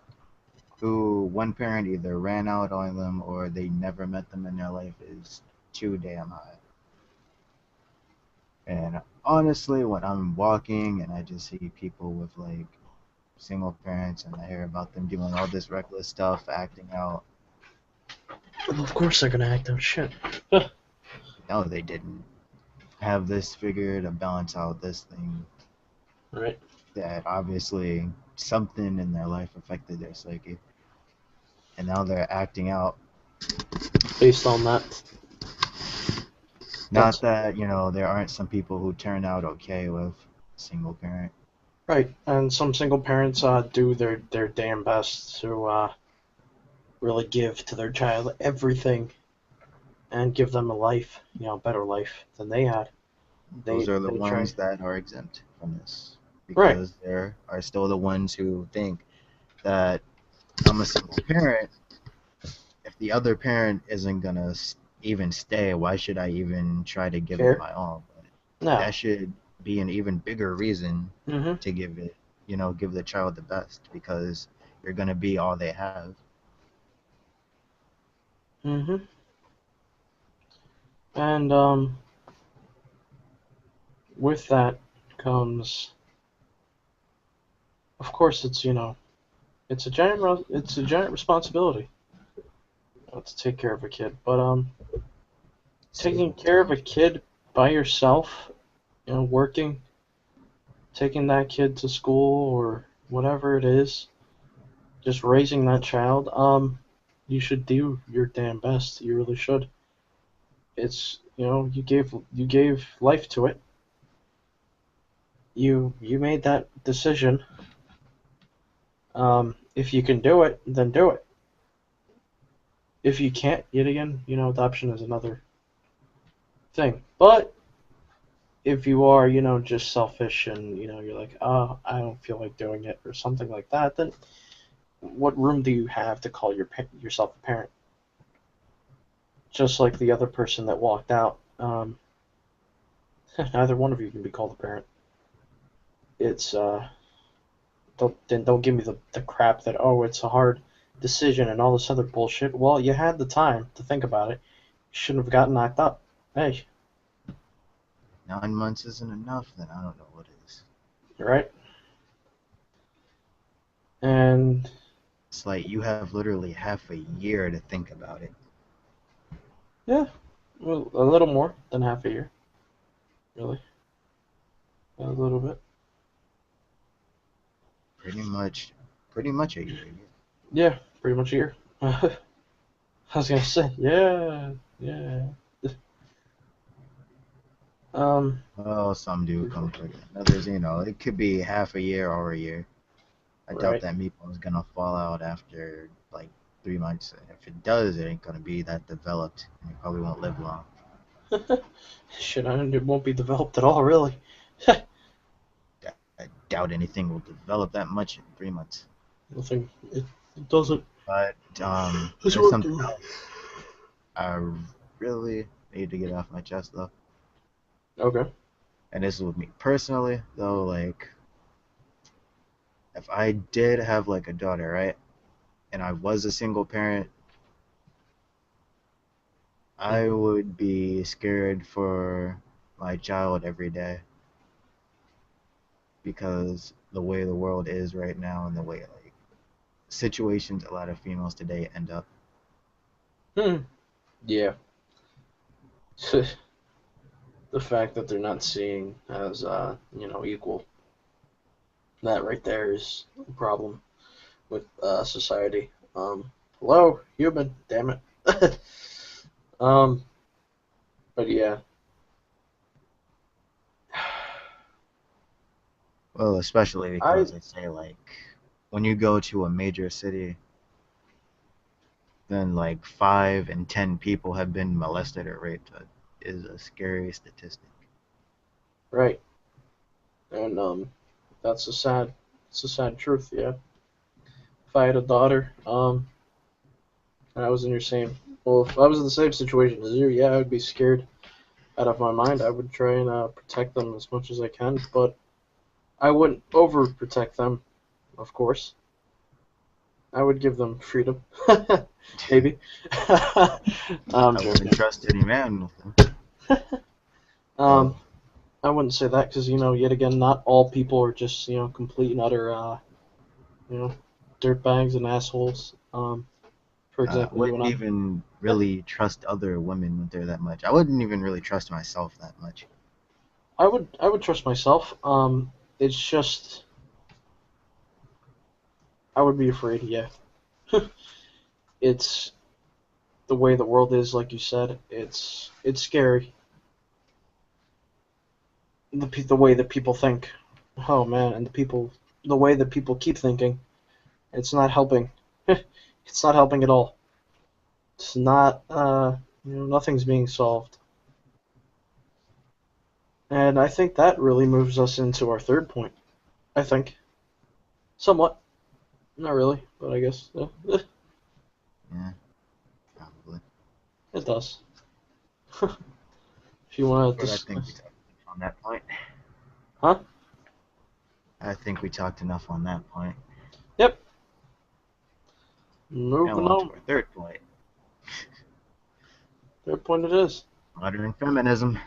who one parent either ran out on them or they never met them in their life is too damn high. And honestly, when I'm walking and I just see people with like single parents and I hear about them doing all this reckless stuff, acting out, Well, of course they're gonna act out shit. no, they didn't have this figure to balance out this thing Right. that obviously something in their life affected their psyche. And now they're acting out. Based on that, Not that's that, there aren't some people who turn out okay with single parent. right. And some single parents do their damn best to really give to their child everything and give them a life, better life than they had. Those are the They try. ones that are exempt from this Right. because there are still the ones who think that I'm a single parent. If the other parent isn't gonna even stay, why should I even try to give it Care? my all? But No. that should be an even bigger reason Mhm. to give it, give the child the best because you're gonna be all they have. Mhm. And with that comes, of course, it's a giant responsibility to take care of a kid. But taking Same care of time, a kid by yourself, working, taking that kid to school or whatever it is, just raising that child, you should do your damn best. You really should. It's you gave life to it. You made that decision. If you can do it, then do it. If you can't, yet again, adoption is another thing. But if you are, just selfish and you're like, oh, I don't feel like doing it or something like that, then what room do you have to call yourself a parent? Just like the other person that walked out, neither one of you can be called a parent. It's don't give me the crap that it's a hard decision and all this other bullshit. Well, you had the time to think about it. You shouldn't have gotten knocked up. Hey, 9 months isn't enough, then I don't know what is. right? And It's like you have literally half a year to think about it. yeah, well, a little more than half a year, really, a little bit. Pretty much, pretty much a year. Yeah. Yeah, pretty much a year. I was gonna say, yeah, yeah. Well, some do come quicker than others. It could be half a year or a year. I doubt right. that meatball is gonna fall out after like 3 months. If it does, it ain't gonna be that developed, and it probably won't live long. Shit, it won't be developed at all, really. I doubt anything will develop that much in 3 months. Nothing. It doesn't. But That's there's what I'm something doing. else I really need to get off my chest though, Okay. and this is with me personally though. Like, if I did have like a daughter, right, and I was a single parent, I Mm-hmm. would be scared for my child every day because the way the world is right now and the way like situations a lot of females today end up. Hmm. Yeah. The fact that they're not seeing as equal, that right there is a problem with society. Hello, human, damn it. um, but yeah, Well, especially I because they say like when you go to a major city, then like 5 in 10 people have been molested or raped. That is a scary statistic. right, and that's it's a sad truth. Yeah, if I had a daughter, and I was in your same, well, if I was in the same situation as you, yeah, I would be scared out of my mind. I would try and protect them as much as I can, but I wouldn't overprotect them, of course. I would give them freedom, maybe. I'm I wouldn't joking. trust any man with them. Um, Well, I wouldn't say that because yet again, not all people are just complete and utter you know dirtbags and assholes. For I example, you and wouldn't I. even really trust other women with her that much. I wouldn't even really trust myself that much. I would trust myself. It's just I would be afraid. Yeah, it's the way the world is, like you said. It's scary. The way that people think. Oh man, and the way that people keep thinking. It's not helping. It's not helping at all. It's not. Nothing's being solved. And I think that really moves us into our third point. I think somewhat, not really, but I guess Yeah, probably. it does. If you want to But I think we discuss, talked enough on that point. huh? I think we talked enough on that point. Yep. Now Moving on to on. our third point: Third point it is. modern feminism.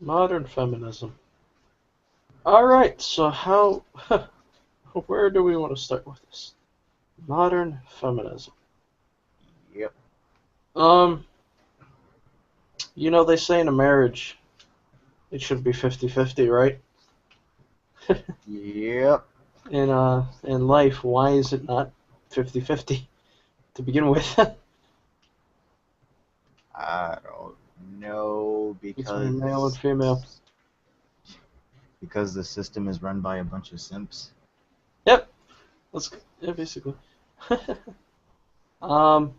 Modern feminism. All right. So where do we want to start with this? Modern feminism. Yep. Um, they say in a marriage it should be 50-50, right? Yep. In life, why is it not 50-50 to begin with? I don't know Between male and female. because the system is run by a bunch of simps. Yep. Yeah, basically. um,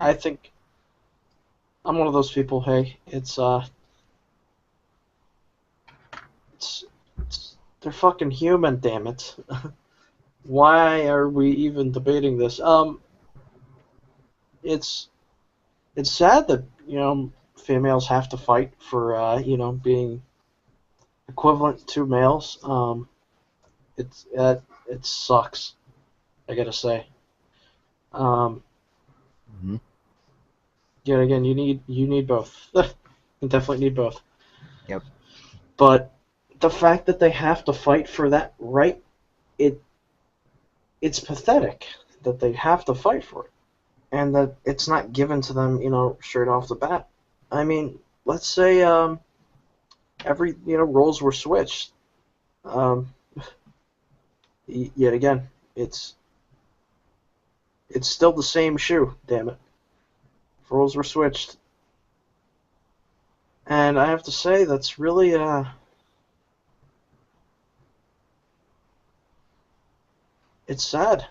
I think I'm one of those people. Hey, they're fucking human, damn it. Why are we even debating this? It's it's sad that females have to fight for being equivalent to males. It sucks. I gotta say. Um, Mm-hmm. Yet again, you need both. You definitely need both. Yep. But the fact that they have to fight for that right, it it's pathetic that they have to fight for it, and that it's not given to them, straight off the bat. I mean, let's say every roles were switched. Um, Yet again, it's still the same shoe. Damn it, if roles were switched, and I have to say that's really it's sad.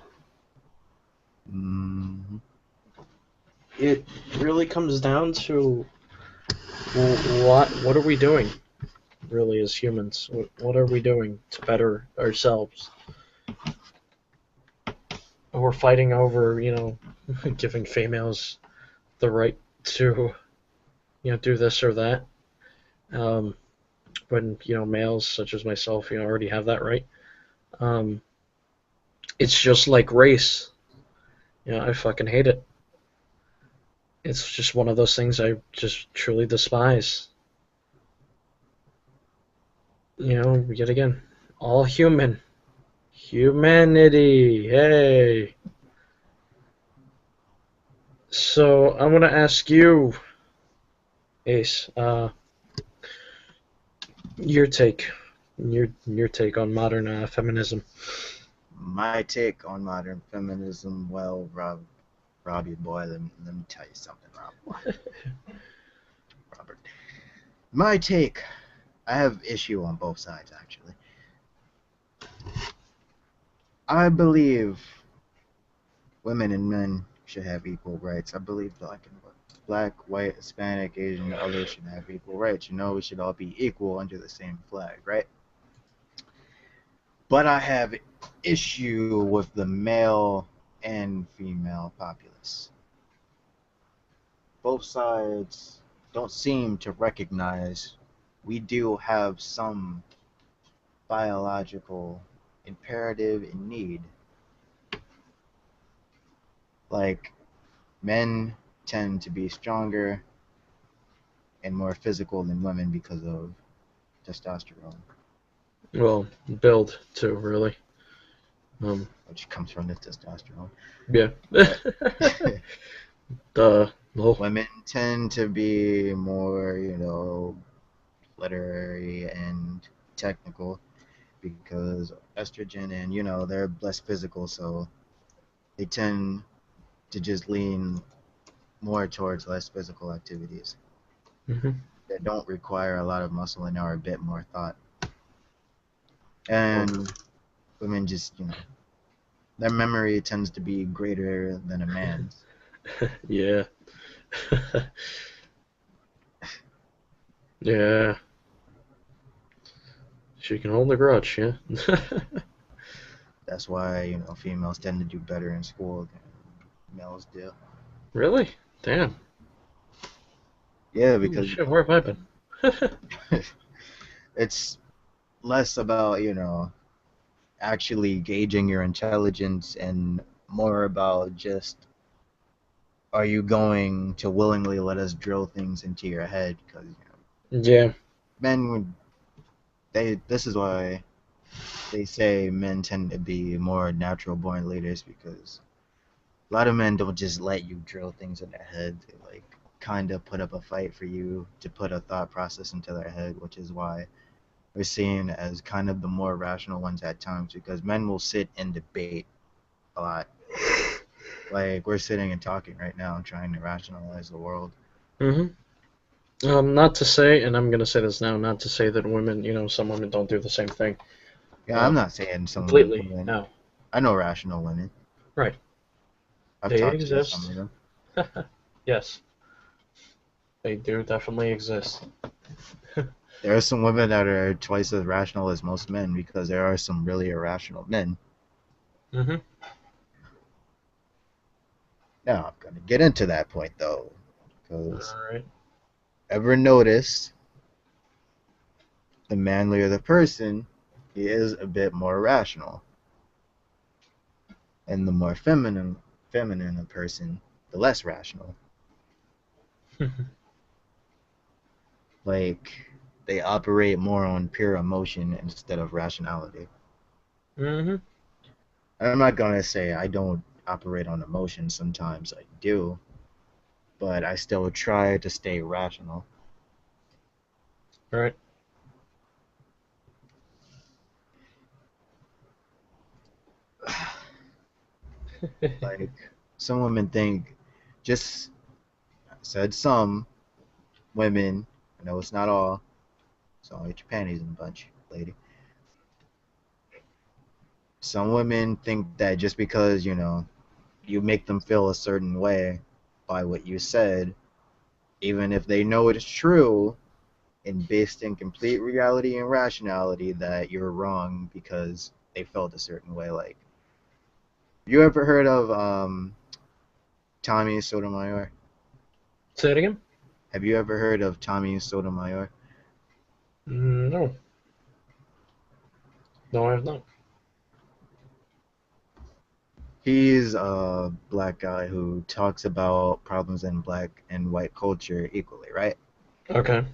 Mm-hmm. It really comes down to what are we doing really as humans? What are we doing to better ourselves? We're fighting over giving females the right to do this or that. Um, when males such as myself already have that right. Um, it's just like race. I fucking hate it. It's just one of those things I just truly despise. Yet again, all human. Humanity. Hey. So I want to ask you, Ace, your take, your take on modern feminism. My take on modern feminism, well, Robbie boy, let me tell you something, Robert. My take. I have issue on both sides actually. I believe women and men should have equal rights. I believe black, white, Hispanic, Asian, others should have equal rights. You know, we should all be equal under the same flag, right? But I have issue with the male and female populace. Both sides don't seem to recognize we do have some biological imperative and need. Like men tend to be stronger and more physical than women because of testosterone, Well, build too, really. Um, which comes from the testosterone. yeah. But Well, women tend to be more, you know, literary and technical because estrogen and, you know, they're less physical, so they tend to just lean more towards less physical activities hmm that don't require a lot of muscle and are a bit more thought. well, And women just, you know, their memory tends to be greater than a man's. yeah. Yeah. She can hold a grudge, yeah. That's why, you know, females tend to do better in school than males do. Really? Damn. Yeah, Holy because, you shit, where have I been? know, it's less about, you know, actually gauging your intelligence and more about just are you going to willingly let us drill things into your head? Because, you know, Yeah. men would, this is why they say men tend to be more natural born leaders because a lot of men don't just let you drill things in their head. They like kind of put up a fight for you to put a thought process into their head, which is why we're seen as kind of the more rational ones at times because men will sit and debate a lot. Like we're sitting and talking right now and trying to rationalize the world. hmm Not to say, and I'm gonna say this now, not to say that women, some women don't do the same thing. Yeah, I'm Um, not saying some Completely. women. No. I know rational women. Right. I've They talked to some exist. of them. Yes, they do definitely exist. There are some women that are twice as rational as most men because there are some really irrational men. hmm Now I'm gonna get into that point though, All because right. ever notice the manlier the person, he is a bit more rational, and the more feminine a person, the less rational. Like they operate more on pure emotion instead of rationality. hmm I'm not gonna say I don't operate on emotion. Sometimes I do, but I still try to stay rational. Right. Like some women think, just said some women. I know it's not all. So get your panties in a bunch, lady. Some women think that just because, you know, you make them feel a certain way by what you said, even if they know it's true and based in complete reality and rationality, that you're wrong because they felt a certain way. Like, you ever heard of Tommy Sotomayor? Say it again? Have you ever heard of Tommy Sotomayor? No. No, I have not. He's a black guy who talks about problems in black and white culture equally, right? Okay.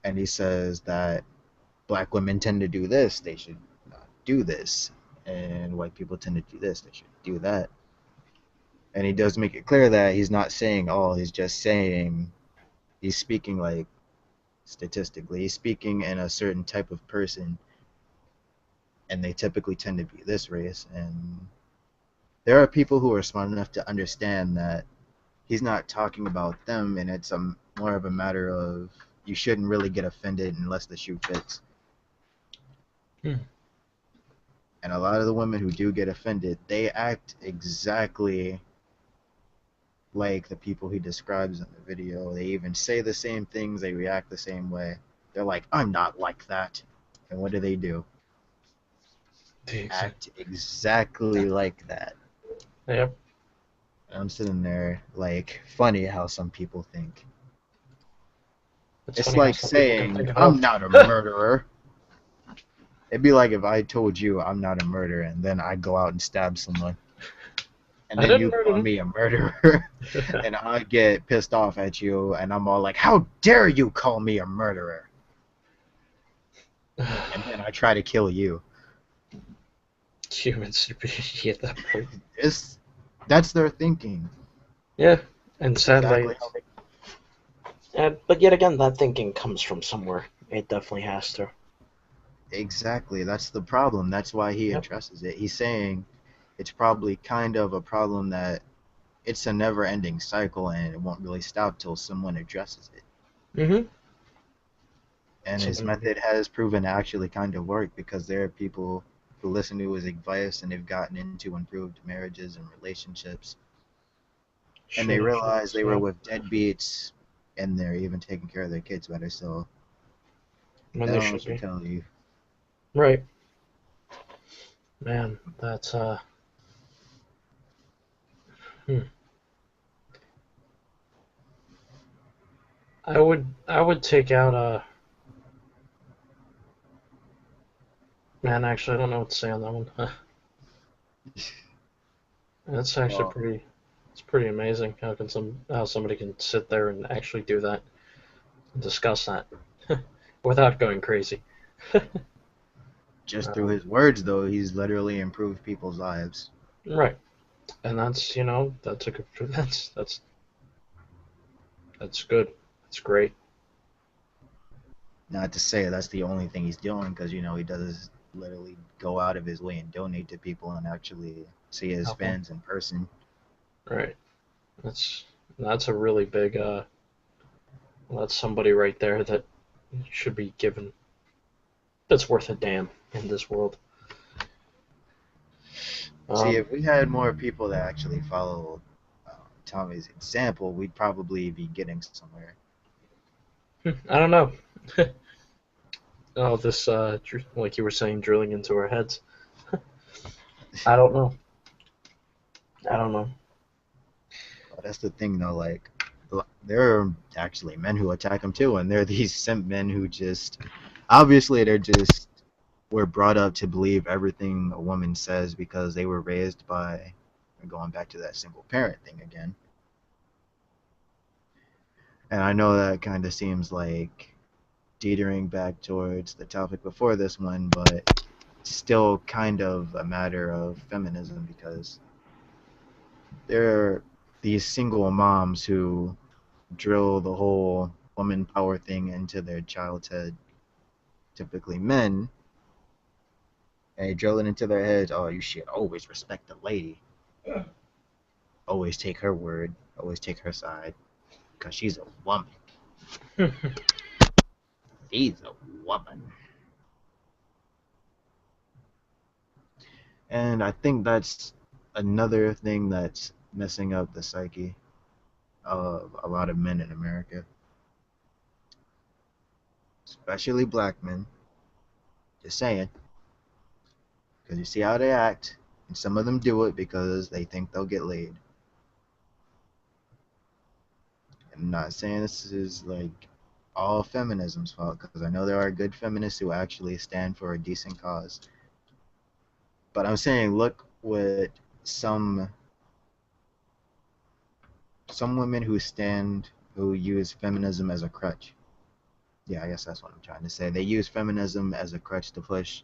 And he says that black women tend to do this, they should not do this, and white people tend to do this, they should do that. And he does make it clear that he's not saying all, he's just saying he's speaking like statistically, he's speaking in a certain type of person, and they typically tend to be this race. And there are people who are smart enough to understand that he's not talking about them, and it's more of a matter of you shouldn't really get offended unless the shoe fits. Hmm. And a lot of the women who do get offended, they act exactly like the people he describes in the video. They even say the same things, they react the same way. They're like, I'm not like that. And what do? The exact. Act exactly like that. Yep. And I'm sitting there like, funny how some people think. It's It's funny how like some people can saying, think at I'm all. not a murderer. It'd be like if I told you I'm not a murderer and then I go out and stab someone. And I then didn't you murder call them. me a murderer. And I get pissed off at you and I'm all like, how dare you call me a murderer? And then I try to kill you. Human stupidity at that point. It's That's their thinking. Yeah, and It's sadly, exactly how they but yet again, that thinking comes from somewhere. It definitely has to. exactly. That's the problem. That's why he Yep. addresses it. He's saying it's probably kind of a problem that it's a never-ending cycle and it won't really stop till someone addresses it. Mm-hmm. And his Someone method has proven to actually kind of work because there are people who listen to his advice and they've gotten into improved marriages and relationships, and they should have. realize they were Yeah. with deadbeats and they're even taking care of their kids better. So When that they should also be. tell you. Right. Man, that's hmm. I would take out man, actually I don't know what to say on that one. That's actually Well, pretty it's pretty amazing how somebody can sit there and actually do that and discuss that without going crazy. just through um, his words, though, he's literally improved people's lives. right. And that's, that's a good that's good. That's great. Not to say that's the only thing he's doing, because he does literally go out of his way and donate to people and actually see his Help them. fans in person. Right. That's that's a really big that's somebody right there that should be given that's worth a damn in this world. See, Um, if we had more people that actually follow Tommy's example, we'd probably be getting somewhere. I don't know. Oh, this like you were saying, drilling into our heads. I don't know. I don't know. But that's the thing, though. Like, there are actually men who attack him too, and they're these simp men who just, obviously, they're just were brought up to believe everything a woman says because they were raised by, going back to that single parent thing again. And I know that kind of seems like teetering back towards the topic before this one, but it's still kind of a matter of feminism because there are these single moms who drill the whole woman power thing into their child's head, typically men, and they drill it into their heads, oh, you should always respect the lady, always take her word, always take her side, because she's a woman. She's a woman. And I think that's another thing that's messing up the psyche of a lot of men in America, especially black men. Just saying, because you see how they act, and some of them do it because they think they'll get laid. I'm not saying this is like all feminism's fault, because I know there are good feminists who actually stand for a decent cause. But I'm saying, look what some some women who use feminism as a crutch. Yeah, I guess that's what I'm trying to say. They use feminism as a crutch to push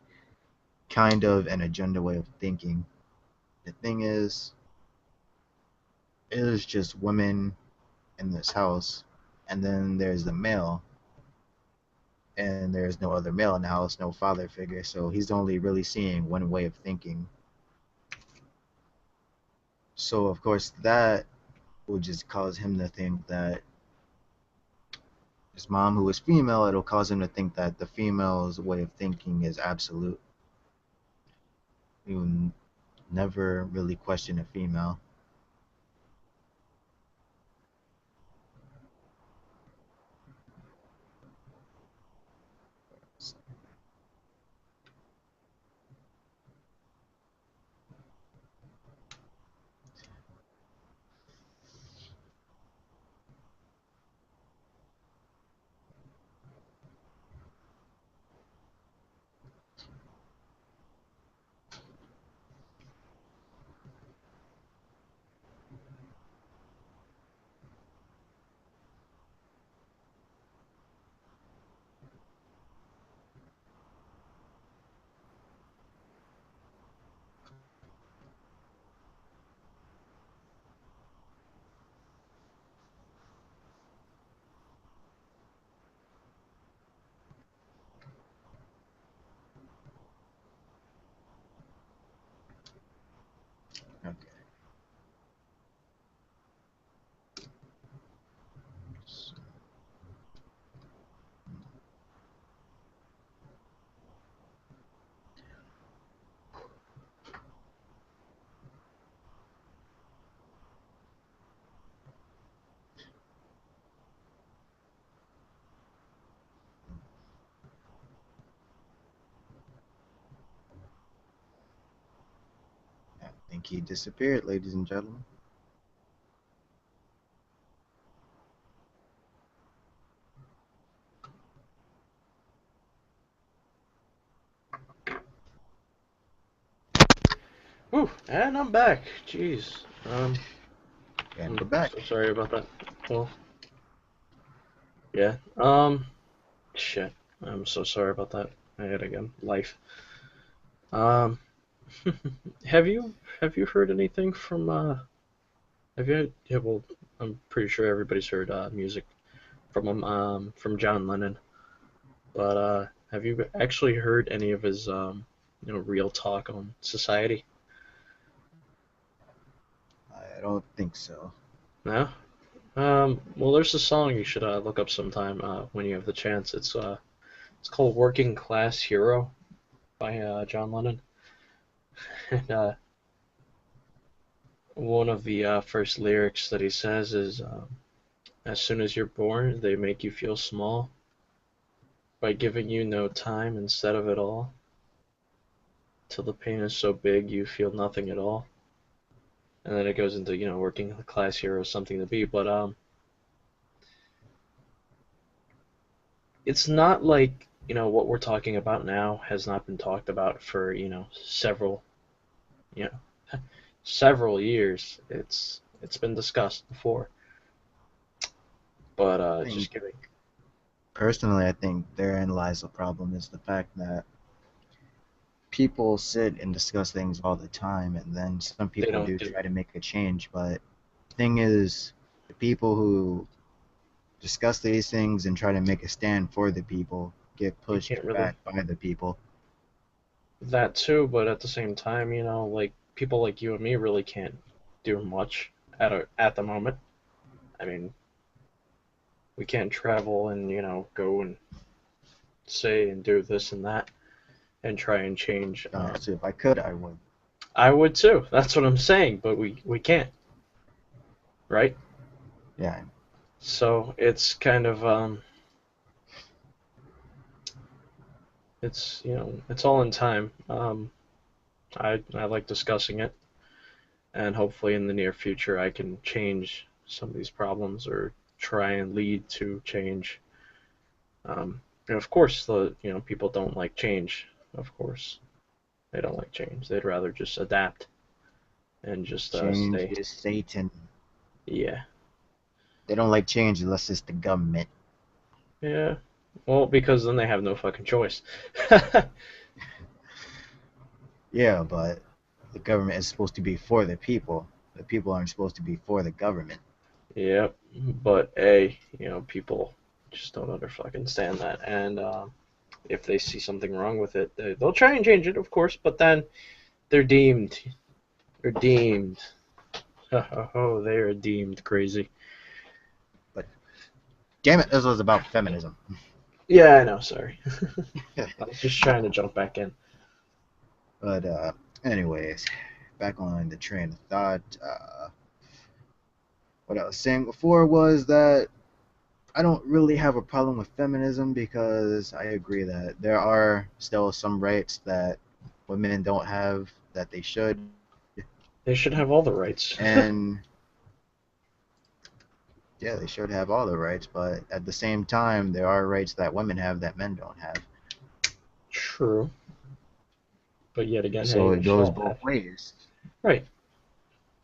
kind of an agenda way of thinking. The thing is, it is just women in this house, and then there's the male, and there's no other male in the house, no father figure, so he's only really seeing one way of thinking. So of course that will just cause him to think that his mom, who is female, it'll cause him to think that the female's way of thinking is absolute. He will never really question a female. Okay. I think he disappeared, ladies and gentlemen. Whew, and I'm back. Jeez. And we're I'm back. so sorry about that. Well, yeah. Shit. I'm so sorry about that. I had again life. Um, have you heard anything from have you? Yeah, well, I'm pretty sure everybody's heard music from him from John Lennon. But have you actually heard any of his real talk on society? I don't think so. No. Well, there's a song you should look up sometime when you have the chance. It's called "Working Class Hero" by John Lennon. And one of the first lyrics that he says is, "As soon as you're born, they make you feel small by giving you no time instead of it all, till the pain is so big you feel nothing at all." And then it goes into working class hero is something to be, but it's not like what we're talking about now has not been talked about for you know several years. It's been discussed before, but I think just giving personally, I think therein lies the problem is the fact that people sit and discuss things all the time, and then some they people don't do do. try to make a change. But the thing is, the people who discuss these things and try to make a stand for the people get You pushed can't really back by the people. that too, but at the same time, like people like you and me really can't do much at the moment. I mean, we can't travel and go and say and do this and that and try and change. So if I could, I would. I would too. That's what I'm saying, but we can't, right? Yeah, So it's kind of it's it's all in time. I like discussing it, and hopefully in the near future I can change some of these problems or try and lead to change. And of course, the people don't like change. Of course, they don't like change. They'd rather just adapt and just change stay. is Satan. Yeah, They don't like change unless it's the government. yeah. Well, because then they have no fucking choice. Yeah, but the government is supposed to be for the people. The people aren't supposed to be for the government. Yep, but people just don't under fucking stand that, and if they see something wrong with it, they'll try and change it, of course, but then they're deemed, they're deemed, oh, they are deemed crazy. But Damn it, this was about feminism. Yeah, I know. Sorry, I was just trying to jump back in. But anyways, back on the train of thought. What I was saying before was that I don't really have a problem with feminism because I agree that there are still some rights that women don't have that they should, They should have all the rights. and yeah, they should have all the rights, but at the same time, there are rights that women have that men don't have. True, but yet again, hey, So they it should goes all both have. ways. Right.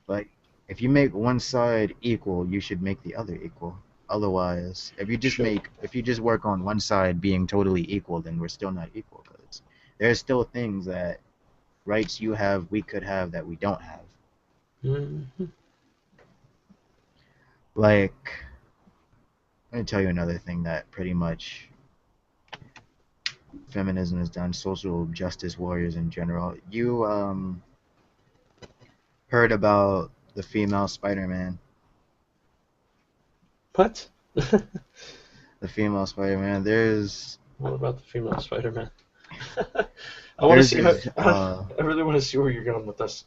Like, if you make one side equal, you should make the other equal. Otherwise, Should. if you just work on one side being totally equal, then we're still not equal because there's still things that rights you have, we could have that we don't have. Hmm. Like, let me tell you another thing that pretty much feminism has done, social justice warriors in general. You heard about the female Spider-Man? What? The female Spider-Man. What about the female Spider-Man? I want to There's see how. this I really want to see where you're going with this.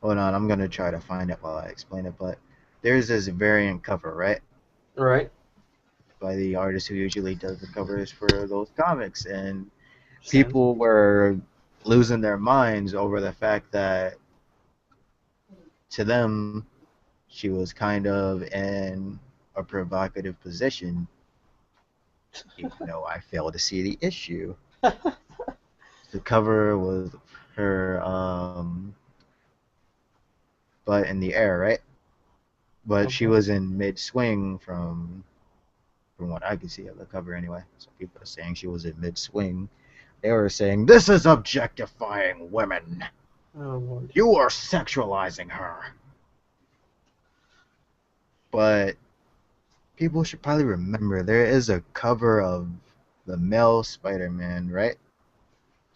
hold on, I'm gonna try to find it while I explain it, but there's this variant cover, right? All right. By the artist who usually does the covers for those comics, and Stand. people were losing their minds over the fact that to them she was kind of in a provocative position, even though I fail to see the issue. The cover was her butt in the air, right? But she Okay. was in mid swing from what I could see of the cover anyway. So people are saying she was in mid swing. They were saying this is objectifying women. Oh Lord. You are sexualizing her. But people should probably remember there is a cover of the male Spider-Man, right?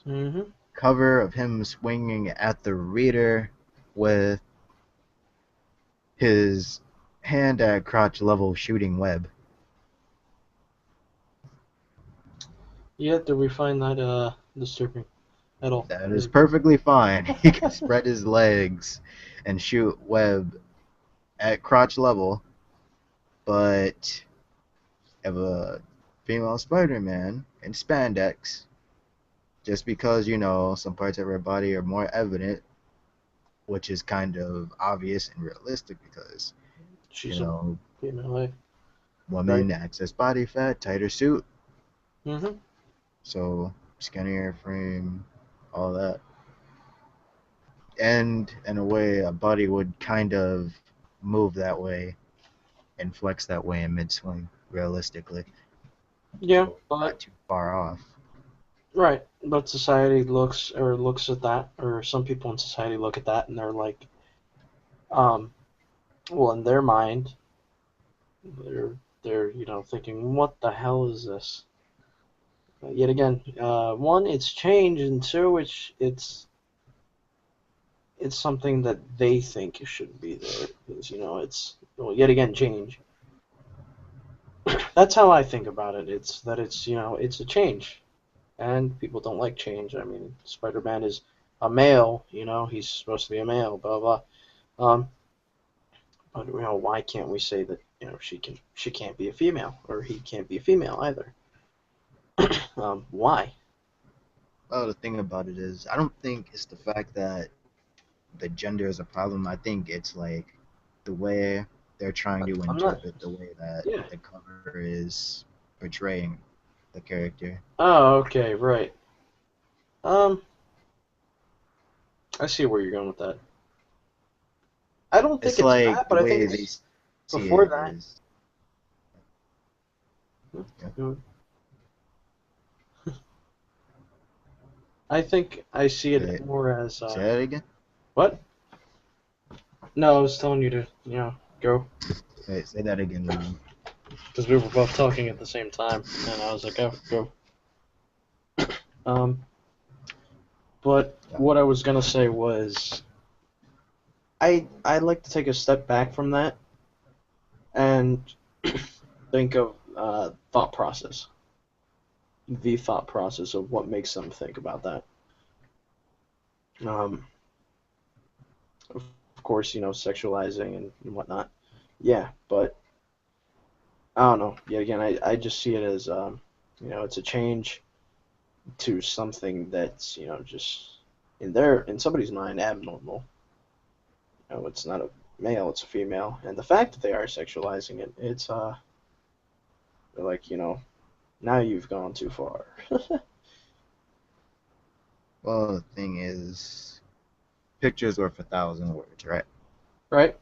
Mm-hmm. Cover of him swinging at the reader with his hand at crotch level shooting web. Yeah. Did we find that disturbing at all? That is perfectly fine. He can spread his legs and shoot web at crotch level, but if a female Spider-Man in spandex, just because, you know, some parts of her body are more evident, which is kind of obvious and realistic because, you She's a know, female, eh? Right. woman, excess body fat, tighter suit, Mm-hmm. so skinnier frame, all that. And in a way, a body would kind of move that way and flex that way in mid swing, realistically. Yeah, So not but too far off. right. But society looks at that, or some people in society look at that, and they're like, um, well, in their mind, they're thinking, what the hell is this? Yet again, one, it's change, and two, it's something that they think should be there because it's well, yet again change. That's how I think about it. It's that it's a change, and people don't like change. I mean, Spider-Man is a male. He's supposed to be a male. Blah blah. But why can't we say that she can't be a female or he can't be a female either? Why? Well, the thing about it is, I don't think it's the fact that the gender is a problem. I think it's like the way they're trying to I'm not. interpret the way that Yeah. the cover is portraying the character. Oh, okay, right. Um, I see where you're going with that. I don't think It's it's like that, the but I think way they it's see before it that. is. Yeah. I think I see it Wait, more as say that again. what? No, I was telling you to go Wait, say that again, Ruben. because we were both talking at the same time, and I was like, oh, go. Um, but Yeah. what I was gonna say was I like to take a step back from that and Think of the thought process of what makes them think about that. Um, of course, sexualizing and whatnot. Yeah, but I don't know. Yeah, again, I just see it as it's a change to something that's just in somebody's mind abnormal. It's not a male, it's a female, and the fact that they are sexualizing it, it's they're like now you've gone too far, Well, the thing is, pictures worth a thousand words, right? right?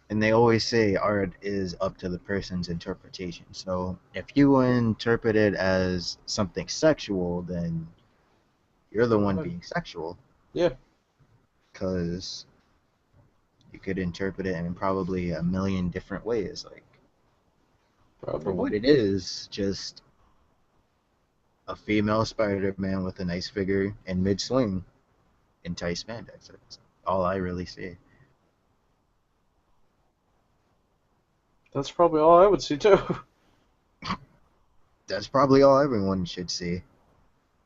And they always say art is up to the person's interpretation. So if you interpret it as something sexual, then you're the Go one ahead. being sexual, Yeah, because you could interpret it in probably a million different ways. Like, for probably. what it is, just a female Spider-Man with a nice figure in mid-swing in tight spandex. That's all I really see. That's probably all I would see too. That's probably all everyone should see.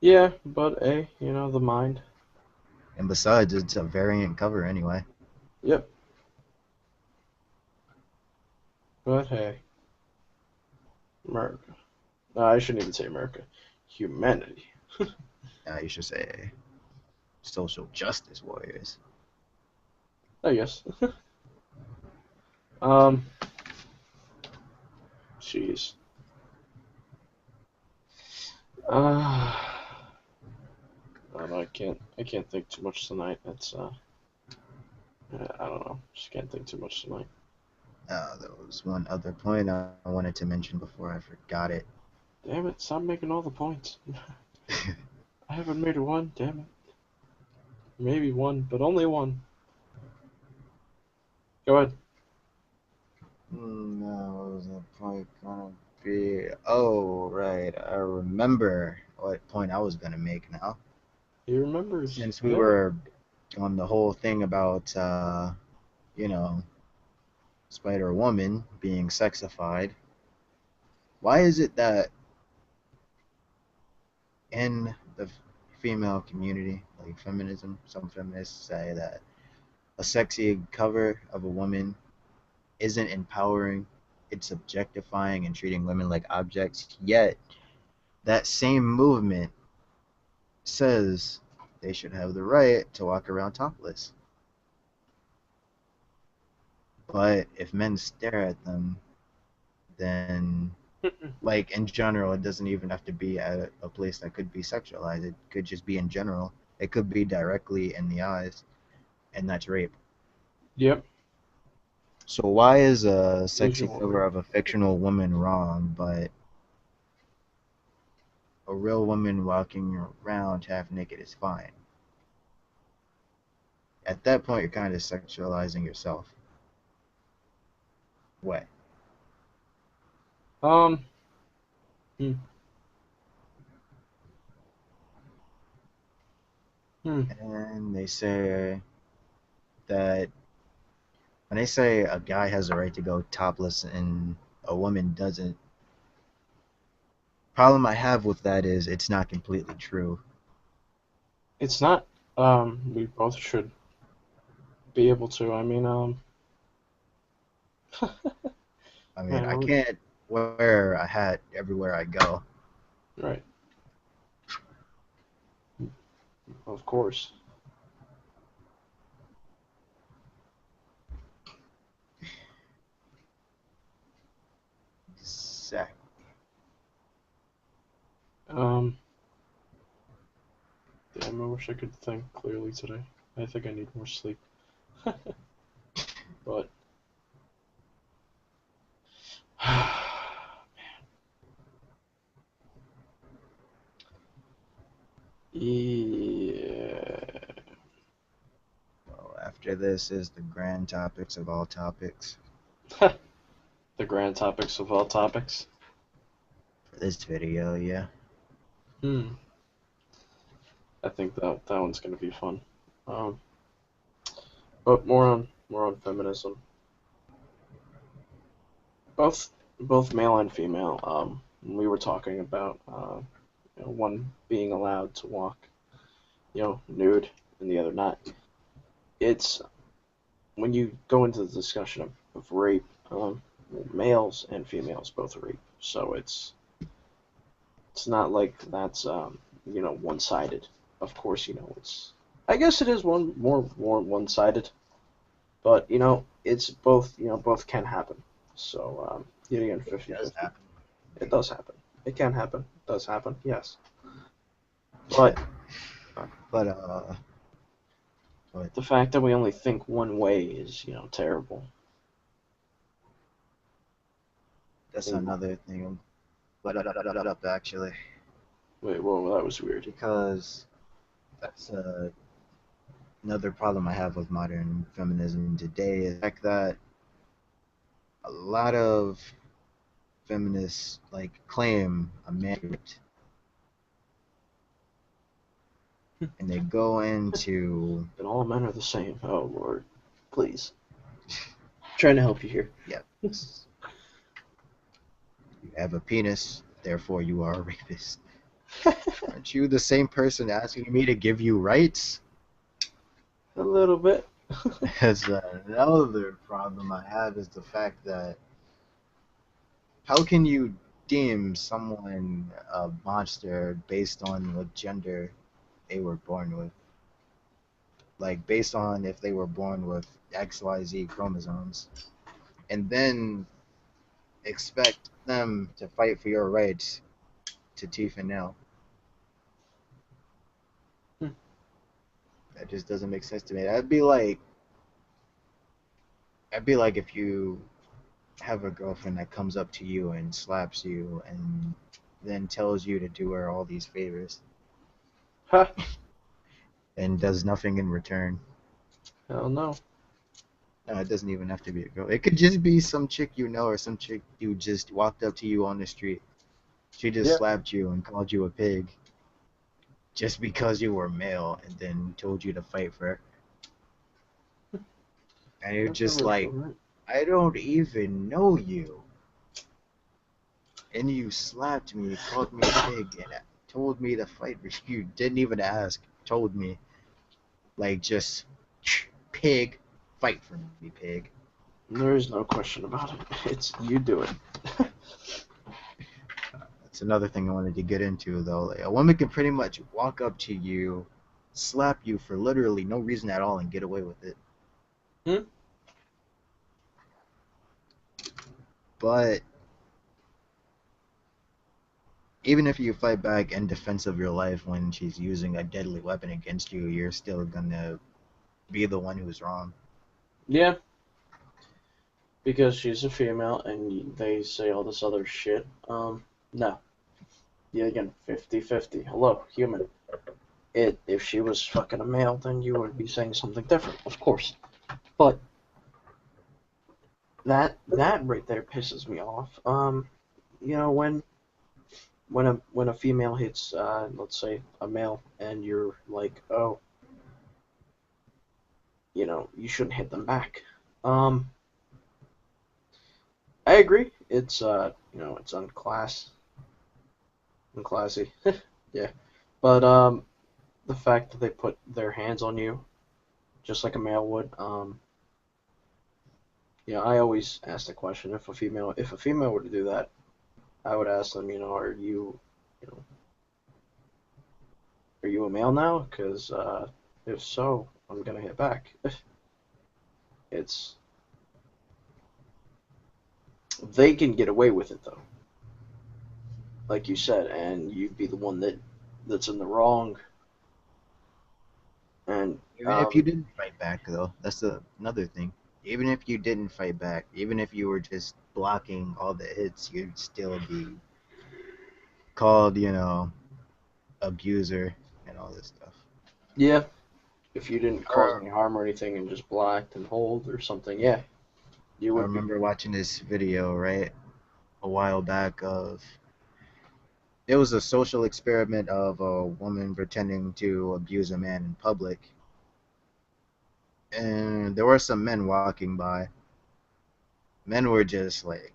Yeah, but the mind. And besides, it's a variant cover anyway. Yep. But hey, America. I shouldn't even say America. Humanity. You should say social justice warriors. I guess. Um. Jeez. Uh, I don't know. I can't think too much tonight. It's I don't know. Just can't think too much tonight. There was one other point I wanted to mention before I forgot it. Damn it! Stop making all the points. I haven't made one. Damn it. Maybe one, but only one. Go ahead. No, what was the point gonna be? Oh, right. I remember what point I was gonna make now. He remembers. Since we Yeah. were on the whole thing about, you know, Spider Woman being sexified, why is it that in the female community, like feminism, some feminists say that a sexy cover of a woman isn't empowering, it's objectifying and treating women like objects, yet that same movement says they should have the right to walk around topless. But if men stare at them, then, like, in general, it doesn't even have to be at a place that could be sexualized. It could just be in general. It could be directly in the eyes, and that's rape. Yep. So why is a sexy Visual cover rape. of a fictional woman wrong, but a real woman walking around half naked is fine? At that point, you're kind of sexualizing yourself. What? Um. Hmm. Hmm. And they say that when they say a guy has a right to go topless and a woman doesn't, problem I have with that is it's not completely true. It's not. We both should be able to. I mean, I mean, man, I can't wear a hat everywhere I go. right. Of course. Exactly. Um. Damn, I wish I could think clearly today. I think I need more sleep. But. Yeah. Well, after this is the grand topics of all topics The grand topics of all topics. for this video, yeah. Hmm. I think that one's gonna be fun. Um. But more on feminism. Both both male and female. We were talking about one being allowed to walk, nude, and the other not. It's when you go into the discussion of rape, males and females both rape, so it's not like that's one sided. Of course, it's. I guess it is more one sided, but it's both. Both can happen. So again, It 50 does 50. happen. It does happen. It can happen. It does happen. Yes, but uh, But but the fact that we only think one way is terrible. that's And another thing. But up actually, wait, well, that was weird. because that's another problem I have with modern feminism today is the fact that a lot of feminists like claim a man raped, and they go into And all men are the same. Oh Lord, please. I'm trying to help you here. yeah, you have a penis, therefore you are a rapist. Aren't you the same person asking me to give you rights? A little bit. As another problem I have is the fact that how can you deem someone a monster based on what gender they were born with? Like based on if they were born with XYZ chromosomes, and then expect them to fight for your rights to teeth and nail. Hmm. That just doesn't make sense to me. That'd be like if you have a girlfriend that comes up to you and slaps you and then tells you to do her all these favors Ha! and does nothing in return. Hell no. No, it doesn't even have to be a girl. It could just be some chick you know or some chick you just walked up to you on the street. She just Yeah, slapped you and called you a pig just because you were male and then told you to fight for her. And you're just controversial, like, right? I don't even know you. And you slapped me, called me a pig, and told me to fight. You didn't even ask. Told me, like, just pig, fight for me, pig. There is no question about it. It's you do it. That's another thing I wanted to get into, though. Like, a woman can pretty much walk up to you, slap you for literally no reason at all, and get away with it. Hmm? But even if you fight back in defense of your life when she's using a deadly weapon against you, you're still gonna be the one who's wrong. Yeah, because she's a female and they say all this other shit. No. Yeah, again, 50-50. Hello, human. If she was fucking a male, then you would be saying something different, of course. But that right there pisses me off. When a female hits, let's say a male, and you're like, oh, you shouldn't hit them back. Um, I agree. It's unclassy. Yeah, but the fact that they put their hands on you just like a male would, I always ask the question if a female were to do that, I would ask them, you know, are you a male now? Because if so, I'm gonna hit back. It's they can get away with it though, like you said, and you'd be the one that's in the wrong. And Even if you didn't fight back, though, that's another thing. Even if you didn't fight back, even if you were just blocking all the hits, you'd still be called, abuser and all this stuff. yeah, if you didn't cause I any harm or anything and just blocked and hold or something, yeah, you I would be. remember watching this video, right, a while back of it was a social experiment of a woman pretending to abuse a man in public, and there were some men walking by. Men were just like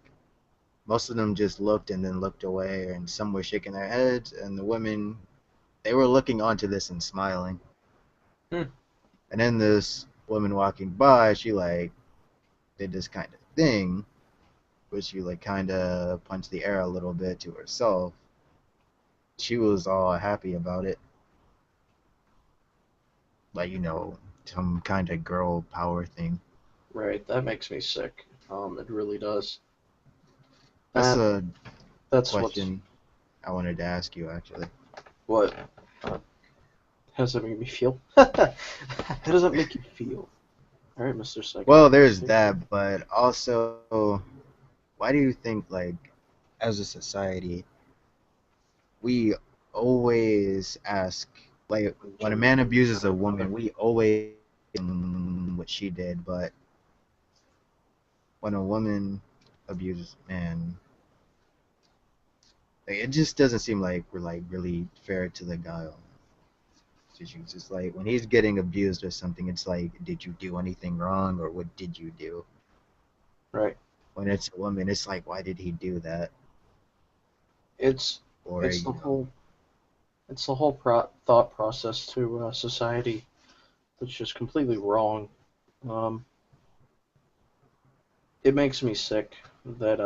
most of them just looked and then looked away, and some were shaking their heads, and the women, they were looking onto this and smiling. Hmm. And then this woman walking by, she like did this kind of thing, where she like kind of punched the air a little bit to herself. She was all happy about it, like some kind of girl power thing. Right, that makes me sick. It really does. That's And a that's what's question I wanted to ask you actually. what uh, how does that make me feel? How does that make you feel? All right, Mr. Well, there's Psychologist. that, but also, why do you think, like, as a society, we always ask, like, when a man Gender abuses a neutral. woman, we always what she did, but when a woman abuses a man, like, it just doesn't seem like we're like really fair to the guy. It's just like when he's getting abused or something, it's like, did you do anything wrong or what did you do? Right. When it's a woman, it's like, why did he do that? It's Or, it's the whole thought process to society that's just completely wrong. Um, it makes me sick that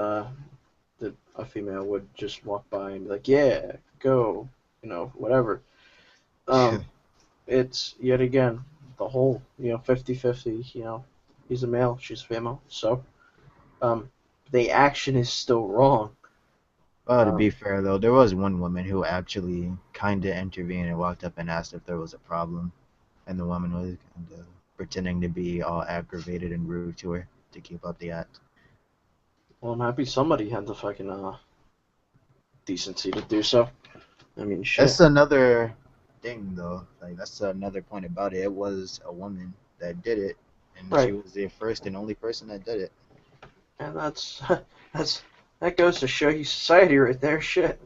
that a female would just walk by and be like, "Yeah, go," whatever. Um, it's yet again the whole 50-50. He's a male, she's a female, so um, the action is still wrong. well, to be Um, fair though, there was one woman who actually kind of intervened and walked up and asked if there was a problem, and the woman was kind of pretending to be all aggravated and rude to her to keep up the act. well, I'm happy somebody had the fucking decency to do so. I mean, That's shit. another thing though. Like that's another point about it. It was a woman that did it, and she Right. was the first and only person that did it. And that's that goes to show you society right there. Shit.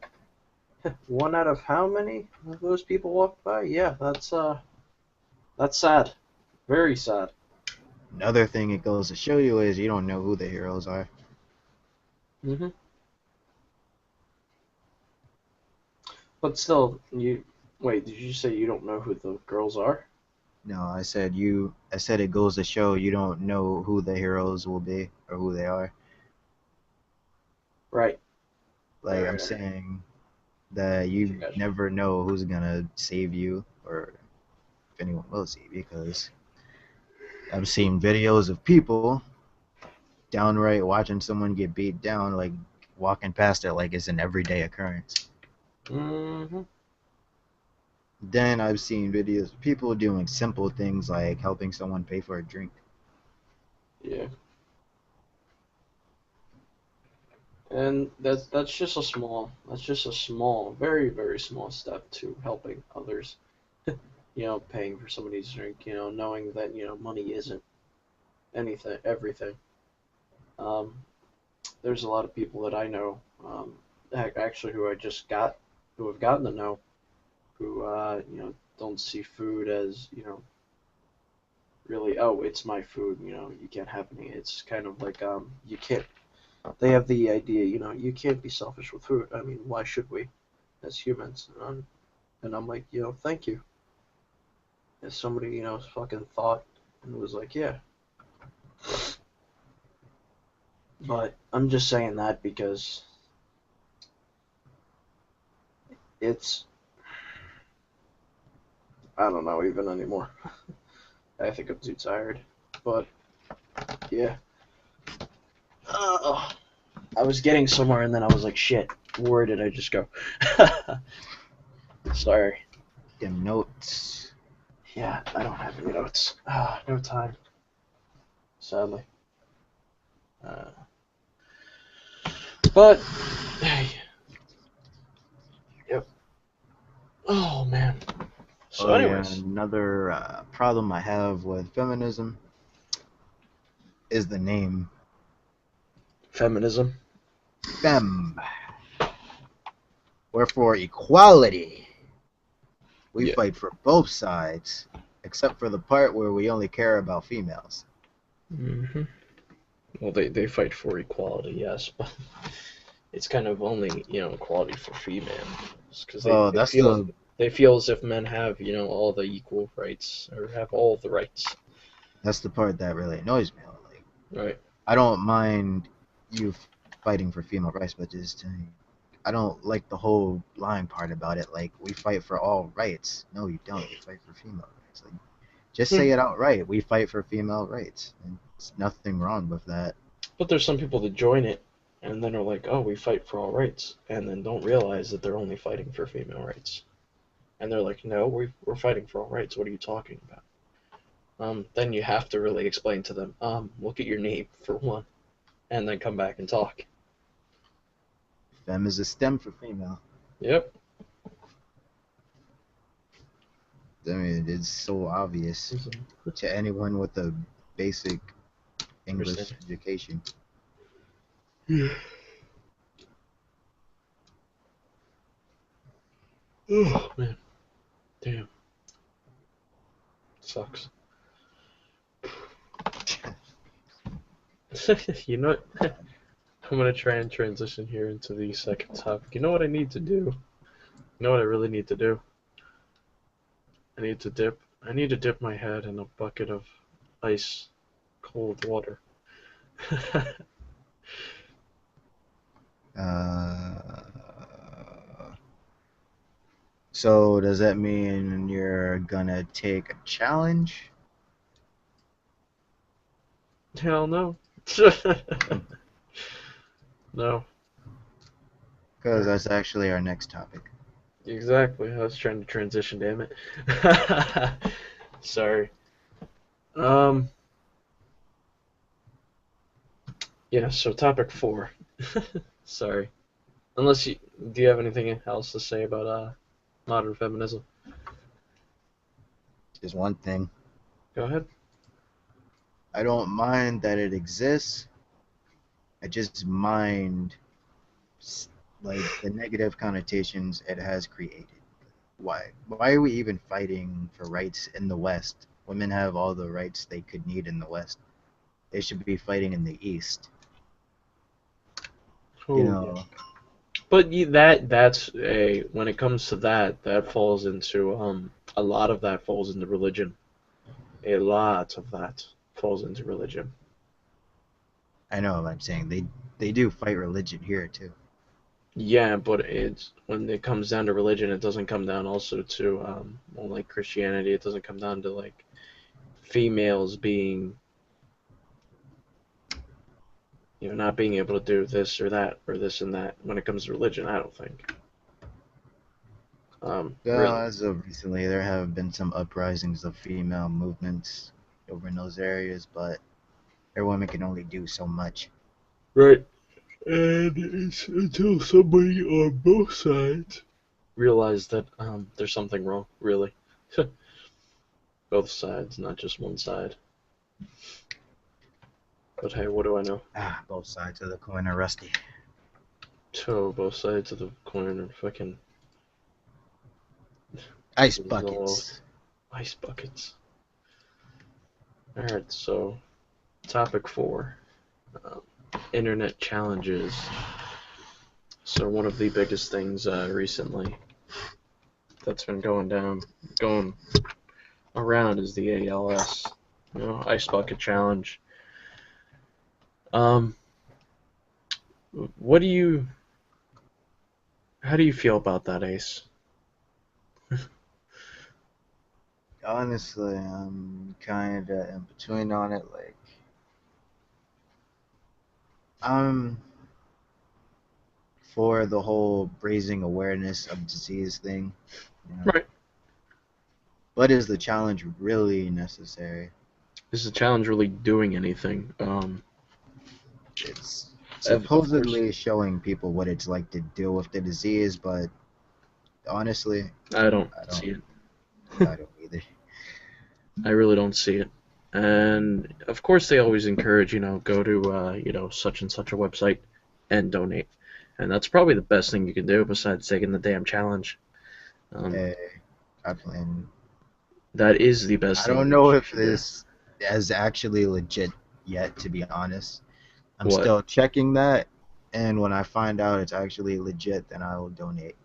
One out of how many of those people walked by? Yeah, that's sad. Very sad. Another thing it goes to show you is you don't know who the heroes are. Hmm. But still, you wait. Did you say you don't know who the girls are? No, I said you. I said it goes to show you don't know who the heroes will be or who they are. Right. All Like I'm right. All right. saying that Gotcha. you Gotcha. never know who's gonna save you or if anyone will save you. Because I've seen videos of people downright watching someone get beat down, like walking past it like it's an everyday occurrence. Hmm. Then I've seen videos of people doing simple things like helping someone pay for a drink. Yeah. And that's just a small, very very small step to helping others. Paying for somebody's drink. Knowing that money isn't anything, everything. Um, there's a lot of people that I know, actually, who have gotten to know, who don't see food as really, oh, it's my food, you can't have any. It's kind of like you can't. They have the idea, you can't be selfish with food. I mean, why should we as humans? And I'm like, thank you. As somebody fucking thought and was like, yeah. But I'm just saying that because it's I don't know even anymore. I think I'm too tired. But yeah. Uh, I was getting somewhere and then I was like, shit, where did I just go? Sorry. Them notes. Yeah, I don't have any notes. No time, sadly. Uh, but, hey, yep. Oh, man. So, Oh yeah, anyways, another problem I have with feminism is the name feminism. fem. Wherefore equality. We Yeah. fight for both sides, except for the part where we only care about females. Hmm. Well, they fight for equality, yes. it's kind of only equality for females because Well, they feel as if men have all the equal rights or have all the rights. that's the part that really annoys me. Like, Right. I don't mind you fighting for female rights, but just I don't like the whole lying part about it. Like, we fight for all rights. No, you don't. You fight for female rights. Like, just say it outright. We fight for female rights. And there's nothing wrong with that. But there's some people that join it and then are like, oh, we fight for all rights, and then don't realize that they're only fighting for female rights. And they're like, no, we're fighting for all rights. What are you talking about? Then you have to really explain to them, look at your name for one, and then come back and talk. Fem is a STEM for female. Yep. I mean, it's so obvious to anyone with a basic English Understand. education. Yeah. Oh man, damn, sucks. You know what? I'm gonna try and transition here into the second topic. You know what I need to do? You know what I really need to do? I need to dip my head in a bucket of ice cold water. Uh, so does that mean you're gonna take a challenge? Hell no. No. Because that's actually our next topic. Exactly. I was trying to transition, damn it. Sorry. Um yeah, so topic 4. Sorry. Unless you do you have anything else to say about modern feminism? Is one thing. Go ahead. I don't mind that it exists. I just mind like the negative connotations it has created. Why? Why are we even fighting for rights in the West? Women have all the rights they could need in the West. They should be fighting in the East. You Oh yeah. know, But that's a when it comes to that falls into a lot of that falls into religion. A lot of that falls into religion. I know what I'm saying. They do fight religion here too. Yeah, but it's when it comes down to religion, it doesn't come down also to well, like Christianity. It doesn't come down to like females being not being able to do this or that or this and that. When it comes to religion, I don't think. Well, Really. as of recently, there have been some uprisings of female movements over in those areas, but their women can only do so much. Right. And it's until somebody on both sides realize that there's something wrong, really. Both sides, not just one side. But hey, what do I know? Ah, both sides of the coin are rusty. So both sides of the coin are fucking Ice resolved. buckets. Ice buckets. Alright, so topic 4. Um, internet challenges. So one of the biggest things recently that's been going around is the ALS, Ice Bucket Challenge. Um, what do you, how do you feel about that, Ace? Honestly, I'm kind of in between on it. Like, I'm for the whole raising awareness of disease thing, you know. Right. But is the challenge really necessary? Is the challenge really doing anything? It's Of course, supposedly showing people what it's like to deal with the disease, but honestly, I don't I don't. see it. I don't either. I really don't see it. And of course, they always encourage, go to, such and such a website and donate. And that's probably the best thing you can do besides taking the damn challenge. Um, Eh, I plan. that is the best I thing don't that know you if should do. this is actually legit yet, to be honest. I'm What? still checking that, And when I find out it's actually legit, then I will donate.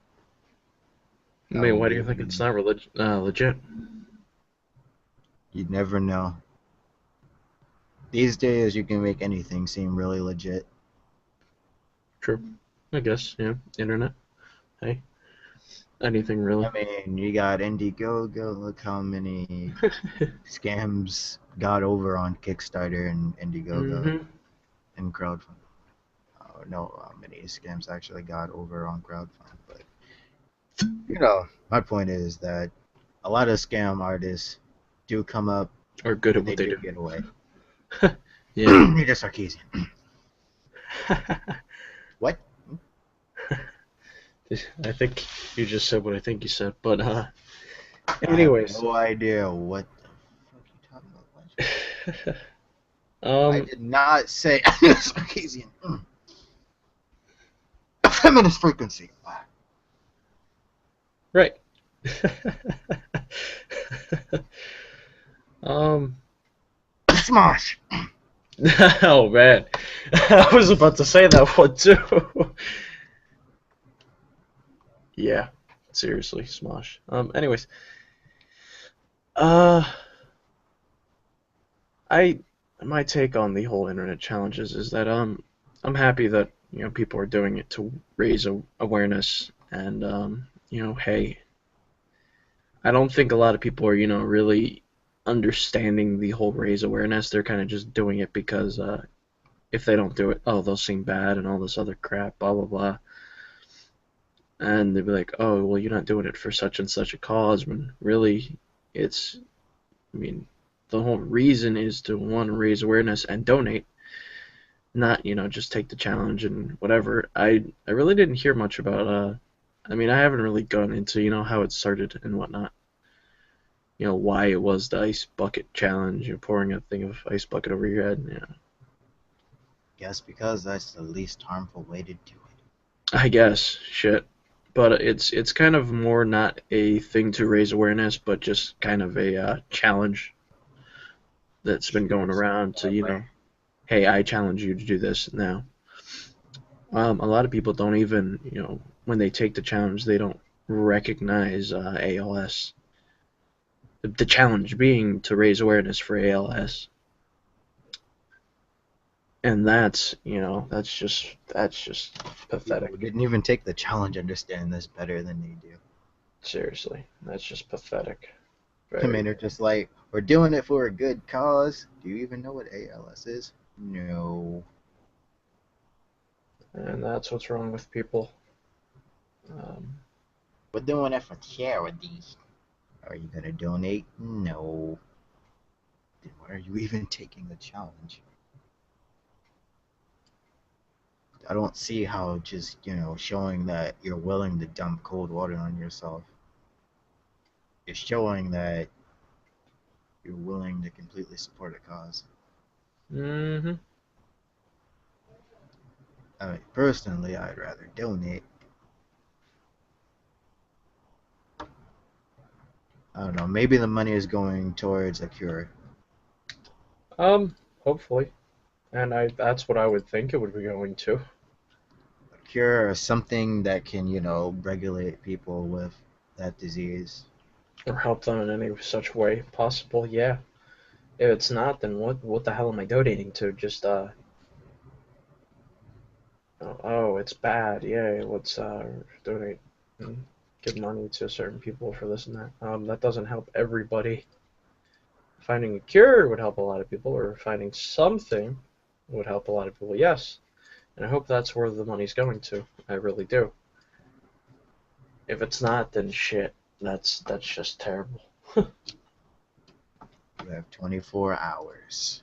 I I mean, will why do be you think it's willing. not legit? You never know. These days, you can make anything seem really legit. True. I guess, yeah. Internet. Hey, anything really. I mean, you got Indiegogo. Look how many scams got over on Kickstarter and Indiegogo Mm-hmm. and crowdfunding. I don't know how many scams actually got over on crowdfunding, but my point is that a lot of scam artists do come up Are good at and they what they do do. get away. Yeah. You're just Sarkeesian. What? I think you just said what I think you said, but I have anyways. no idea what the fuck you talking about. What? I um, did not say Sarkeesian. Feminist frequency. right. um, Smosh. oh man, I was about to say that one too. Yeah, seriously, Smosh. Anyways, uh, I my take on the whole internet challenges is that I'm happy that people are doing it to raise awareness and hey, I don't think a lot of people are really understanding the whole raise awareness. They're kind of just doing it because if they don't do it, oh, they'll seem bad and all this other crap, blah blah blah. And they'd be like, oh, well, you're not doing it for such and such a cause, when really, it's, I mean, the whole reason is to want to raise awareness and donate, not just take the challenge and whatever. I really didn't hear much about I mean, I haven't really gone into how it started and whatnot. Why it was the ice bucket challenge, pouring a thing of ice bucket over your head. Yeah, Guess because that's the least harmful way to do it. I guess shit. But it's kind of more not a thing to raise awareness, but just kind of a challenge that's been going Cheers. around to, That way. hey, I challenge you to do this now. A lot of people don't even, when they take the challenge, they don't recognize ALS. The challenge being to raise awareness for ALS, and that's just People who pathetic. didn't even take the challenge understand this better than they do. Seriously, that's just pathetic. I Very, mean, they're just like, we're doing it for a good cause. Do you even know what ALS is? No. and that's what's wrong with people. Um, We're doing it for charity. Are you gonna donate? No. Then why are you even taking the challenge? I don't see how just, showing that you're willing to dump cold water on yourself is showing that you're willing to completely support a cause. hmm I mean, personally, I'd rather donate. I don't know, maybe the money is going towards a cure. Hopefully, and that's what I would think it would be going to, A cure or something that can, regulate people with that disease. or help them in any such way possible. Yeah. If it's not, then what the hell am I donating to? Just oh, it's bad. Yeah, let's donate and give money to certain people for this and that. That doesn't help everybody. Finding a cure would help a lot of people, or finding something would help a lot of people. Yes, and I hope that's where the money's going to. I really do. If it's not, then shit. That's just terrible. You have 24 hours.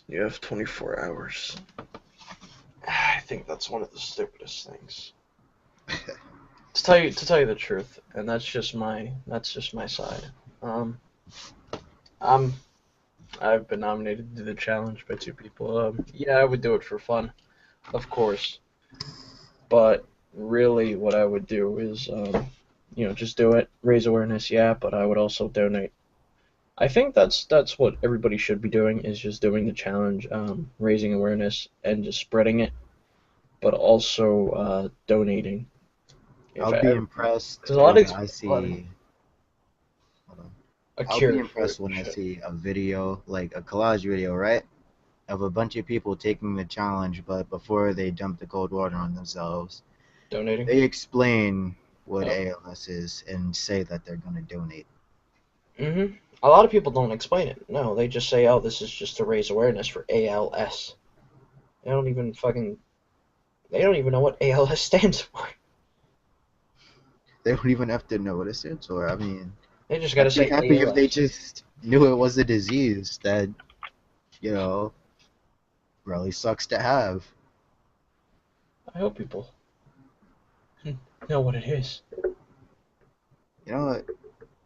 You have 24 hours. I think that's one of the stupidest things. To tell you the truth, and that's just my side. Um, I'm I've been nominated to the challenge by two people. Yeah, I would do it for fun, of course, but really, what I would do is, just do it, raise awareness. Yeah, but I would also donate. I think that's what everybody should be doing, is just doing the challenge, raising awareness, and just spreading it. but also donating. If I'll I be ever, impressed because when I a lot of see. Hold on. a I'll be cure for impressed when I shit. see a video, like a collage video, right? Of a bunch of people taking the challenge, but before they dump the cold water on themselves, Donating. they explain what Oh. ALS is and say that they're going to donate. A lot of people don't explain it. No, they just say, "Oh, this is just to raise awareness for ALS." They don't even fucking. They don't even know what ALS stands for. They don't even have to know what it stands for. I mean, They just gotta I'd be say happy if they ALS. just knew it was a disease that, you know, really sucks to have. I hope people know what it is. You know,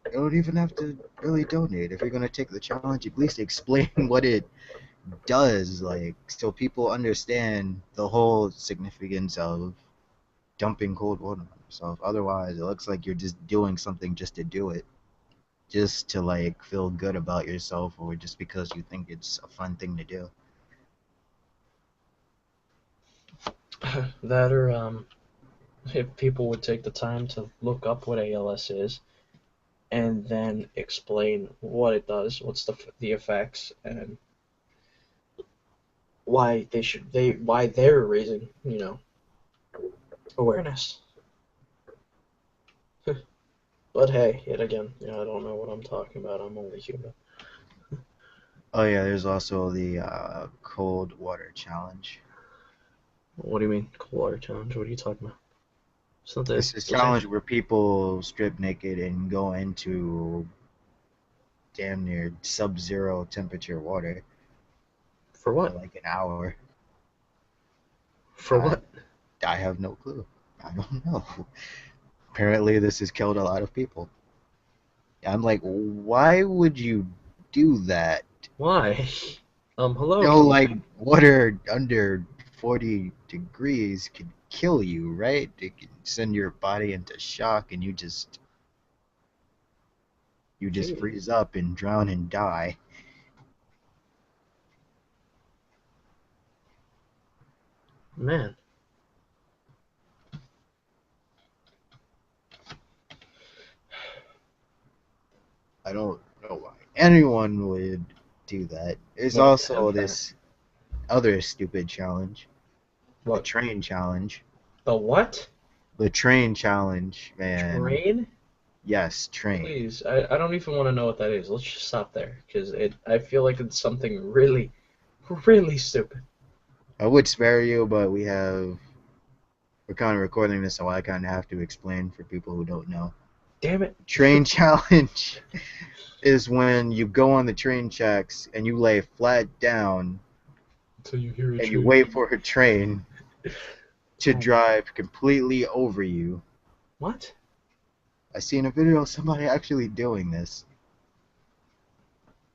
you don't even have to really donate. If you're going to take the challenge, at least explain what it does, like, so people understand the whole significance of dumping cold water on yourself. Otherwise, it looks like you're just doing something just to do it, just to, like, feel good about yourself, or just because you think it's a fun thing to do. That or if people would take the time to look up what ALS is and then explain what it does, what's the effects, and why they're raising awareness. But hey, yet again, I don't know what I'm talking about. I'm only human. Oh yeah, there's also the cold water challenge. What do you mean, cold water challenge? What are you talking about? It's not It's this the same challenge thing. where people strip naked and go into damn near sub-zero temperature water For for what? like an hour. For I what? I have no clue. I don't know. Apparently, this has killed a lot of people. I'm like, why would you do that? Why? You Hello, know, can you? like water under 40 degrees could kill you, right? It can send your body into shock, and you just Gee, freeze up and drown and die. man. I don't know why anyone would do that. There's Would also attempt that. this other stupid challenge, the What? train challenge. The what? The train challenge, man. Train? Yes, train. Please, I don't even want to know what that is. Let's just stop there, because I feel like it's something really, really stupid. I would spare you, but we're kind of recording this, so I kind of have to explain for people who don't know. Damn it. Train challenge is when you go on the train tracks and you lay flat down Until you hear a and you train. wait for a train to Oh, drive completely over you. what? I seen a video of somebody actually doing this.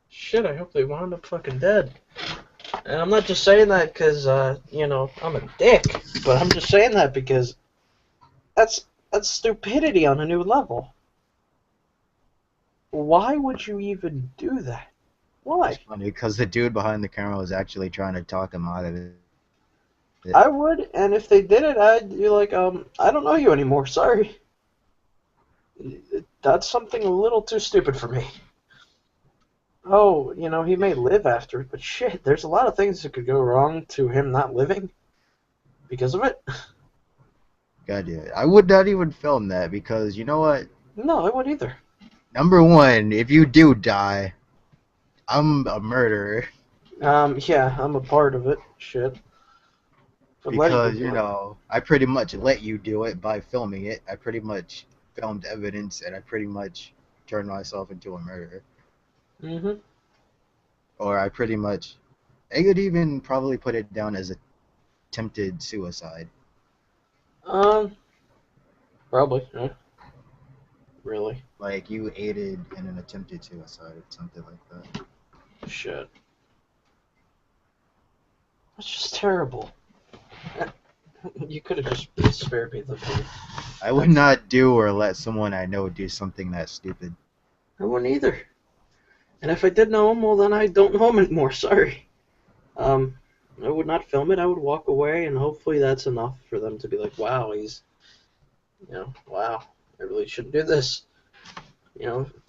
Shit, I hope they wound up fucking dead. And I'm not just saying that because, I'm a dick, but I'm just saying that because that's stupidity on a new level. Why would you even do that? It's Why? funny because the dude behind the camera was actually trying to talk him out of it. I would, and if they did it, I'd be like, I don't know you anymore. Sorry. That's something a little too stupid for me. Oh, he may live after it, but shit, there's a lot of things that could go wrong to him not living because of it. God damn it. I would not even film that because you know what? No, I wouldn't either. Number one, if you do die, I'm a murderer Yeah, I'm a part of it. Shit. But letting you because, do it. I pretty much let you do it by filming it. I pretty much filmed evidence and I pretty much turned myself into a murderer. Mm-hmm. Or I could even probably put it down as attempted suicide. Um, probably. Yeah, really. Like you aided in an attempted suicide, something like that. Shit. That's just terrible. You could have just spared me the pain. I would That's, not do or let someone I know do something that stupid. I wouldn't either. And if I did know him, well, then I don't know him anymore. Sorry. Um, I would not film it. I would walk away, and hopefully that's enough for them to be like, "Wow, he's, wow, I really shouldn't do this."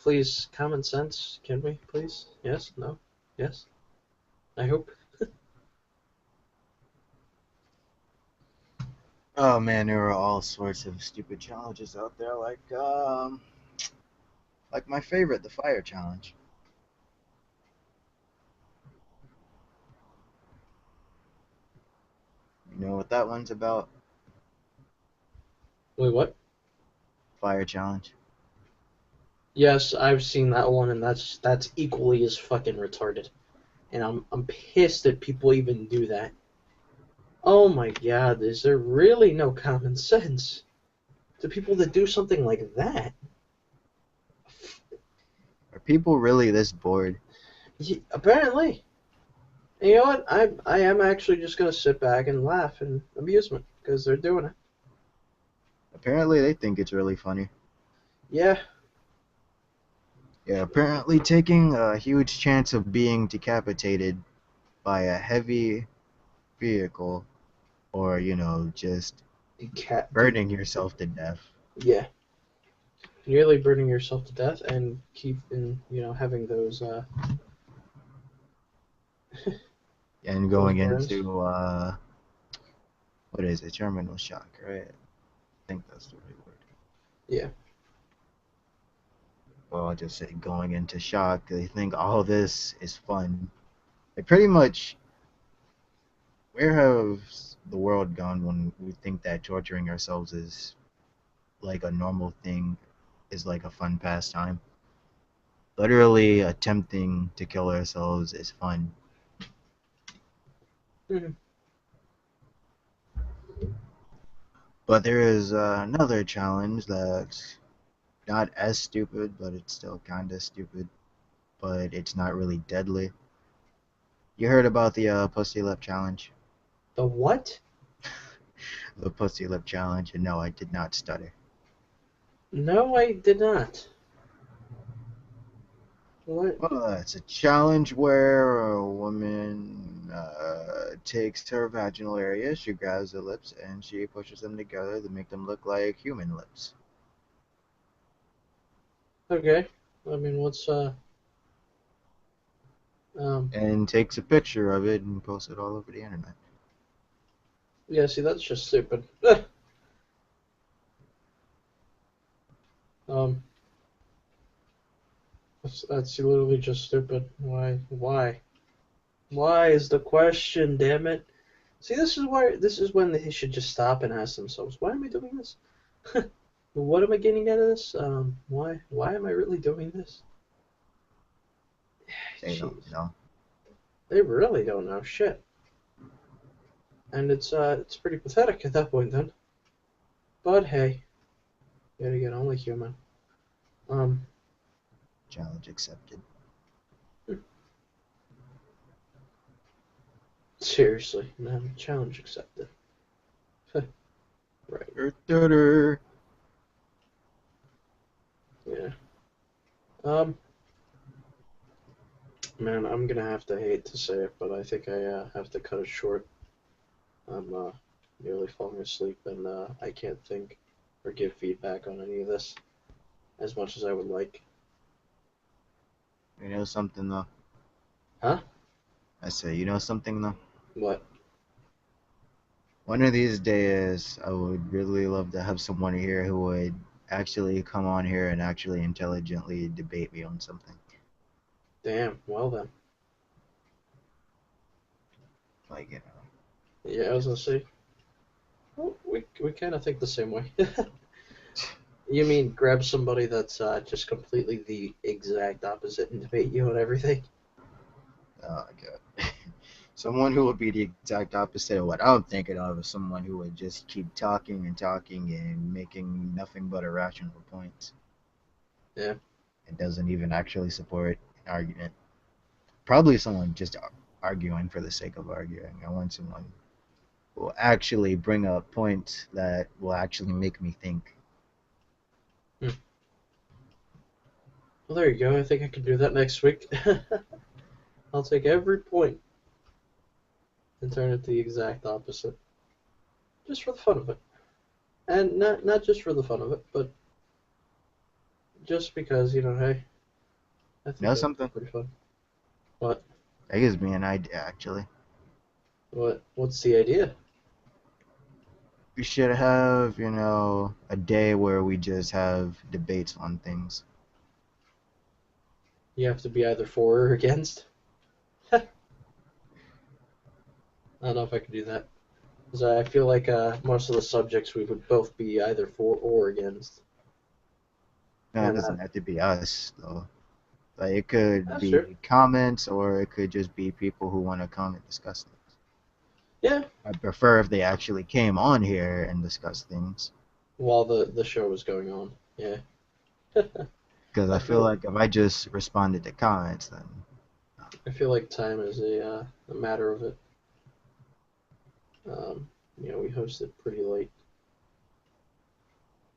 Please, common sense. Can we, please? Yes? No? Yes? I hope. Oh man, there are all sorts of stupid challenges out there, like my favorite, the fire challenge. You know what that one's about? Wait, what? Fire challenge. Yes, I've seen that one, and that's equally as fucking retarded. And I'm pissed that people even do that. Oh my god, is there really no common sense to people that do something like that? Are people really this bored? Apparently. And you know what? I am actually just gonna sit back and laugh in amusement because they're doing it. Apparently, they think it's really funny. Yeah, Yeah, apparently taking a huge chance of being decapitated by a heavy vehicle or, just cat. burning yourself to death Yeah, nearly burning yourself to death and having those and those going burns. into, what is it, terminal shock, right? I think that's the right word. Yeah. Well, I'll just say going into shock. They think all this is fun. Like, pretty much, where has the world gone when we think that torturing ourselves is like a normal thing, is like a fun pastime? Literally attempting to kill ourselves is fun. Mhm. But there is another challenge that's not as stupid, but it's still kind of stupid. But it's not really deadly. You heard about the pussy lip challenge? The what? The pussy lip challenge, and no, I did not stutter. No, I did not. What? Well, it's a challenge where a woman takes her vaginal area, she grabs the lips, and she pushes them together to make them look like human lips. Okay. I mean, um And takes a picture of it and posts it all over the internet. yeah, see that's just stupid. um that's literally just stupid. Why is the question, damn it? See, this is when they should just stop and ask themselves, why am I doing this? What am I getting out of this? Why am I really doing this? They don't Jeez. know. They really don't know shit. And it's pretty pathetic at that point then. But hey, yet again, only human. Um Challenge accepted. Seriously, man, challenge accepted. Right. Yeah. Um Man, I'm gonna have to hate to say it, but I think I have to cut it short. I'm nearly falling asleep, and I can't think or give feedback on any of this as much as I would like. You know something though? Huh? I say, you know something though? What? One of these days, I would really love to have someone here who would actually come on here and actually intelligently debate me on something. Damn. Well then. Like, Yeah, I was gonna just say. Well, we kind of think the same way. You mean grab somebody that's just completely the exact opposite and debate you on everything? oh god. Someone who would be the exact opposite of what I'm thinking of is someone who would just keep talking and talking and making nothing but irrational points Yeah. and doesn't even actually support an argument. Probably someone just arguing for the sake of arguing. I want someone who will actually bring up points that will actually make me think. Hmm. Well, there you go. I think I can do that next week. I'll take every point. and turn it the exact opposite, just for the fun of it, and not just for the fun of it, but just because hey, I You think know that'd be something? pretty fun. What? That gives me an idea, actually. What's the idea? We should have, a day where we just have debates on things. You have to be either for or against. I don't know if I could do that. Because I feel like most of the subjects we would both be either for or against. No, it And doesn't have to be us, though. Like, it could that's true. be comments, or it could just be people who want to come and discuss things. Yeah, I prefer if they actually came on here and discussed things. while the show was going on. Yeah. Because I I feel feel like if I just responded to comments, then I feel like time is a matter of it. Um, we hosted pretty late,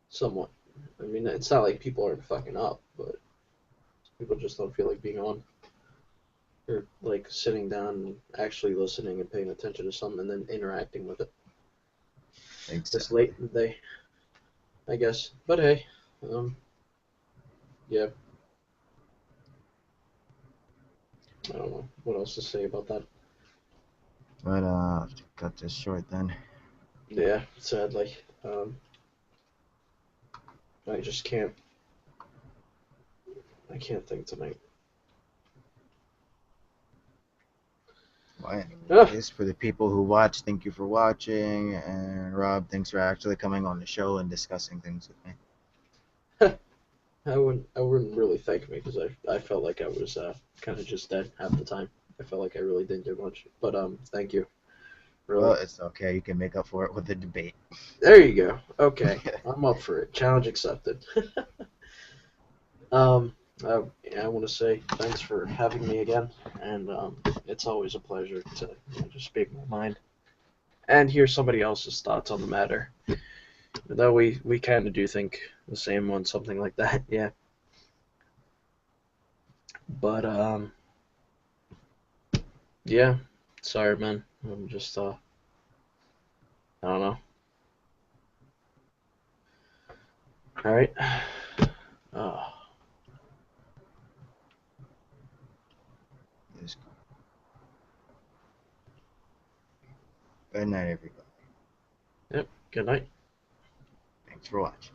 somewhat. I mean, it's not like people aren't fucking up, but people just don't feel like being on or like sitting down and actually listening and paying attention to something and then interacting with it this late exactly. in the day, I guess. But hey, um, yeah, I don't know what else to say about that. But I'll have to cut this short then. Yeah, sadly, I just can't. I can't think tonight. Well, Ah, anyways, for the people who watch, thank you for watching. And Rob, thanks for actually coming on the show and discussing things with me. I wouldn't really thank me because I felt like I was kind of just dead half the time. I felt like I really didn't do much. But thank you, Well, really. it's okay. You can make up for it with a debate. There you go. Okay, I'm up for it. Challenge accepted. um, I want to say thanks for having me again, and it's always a pleasure to just speak my mind and hear somebody else's thoughts on the matter. Though we kind of do think the same on something like that, yeah. But yeah. Sorry, man. I'm just I don't know. All right. Oh, Just good night, everybody. yep. Good night. Thanks for watching.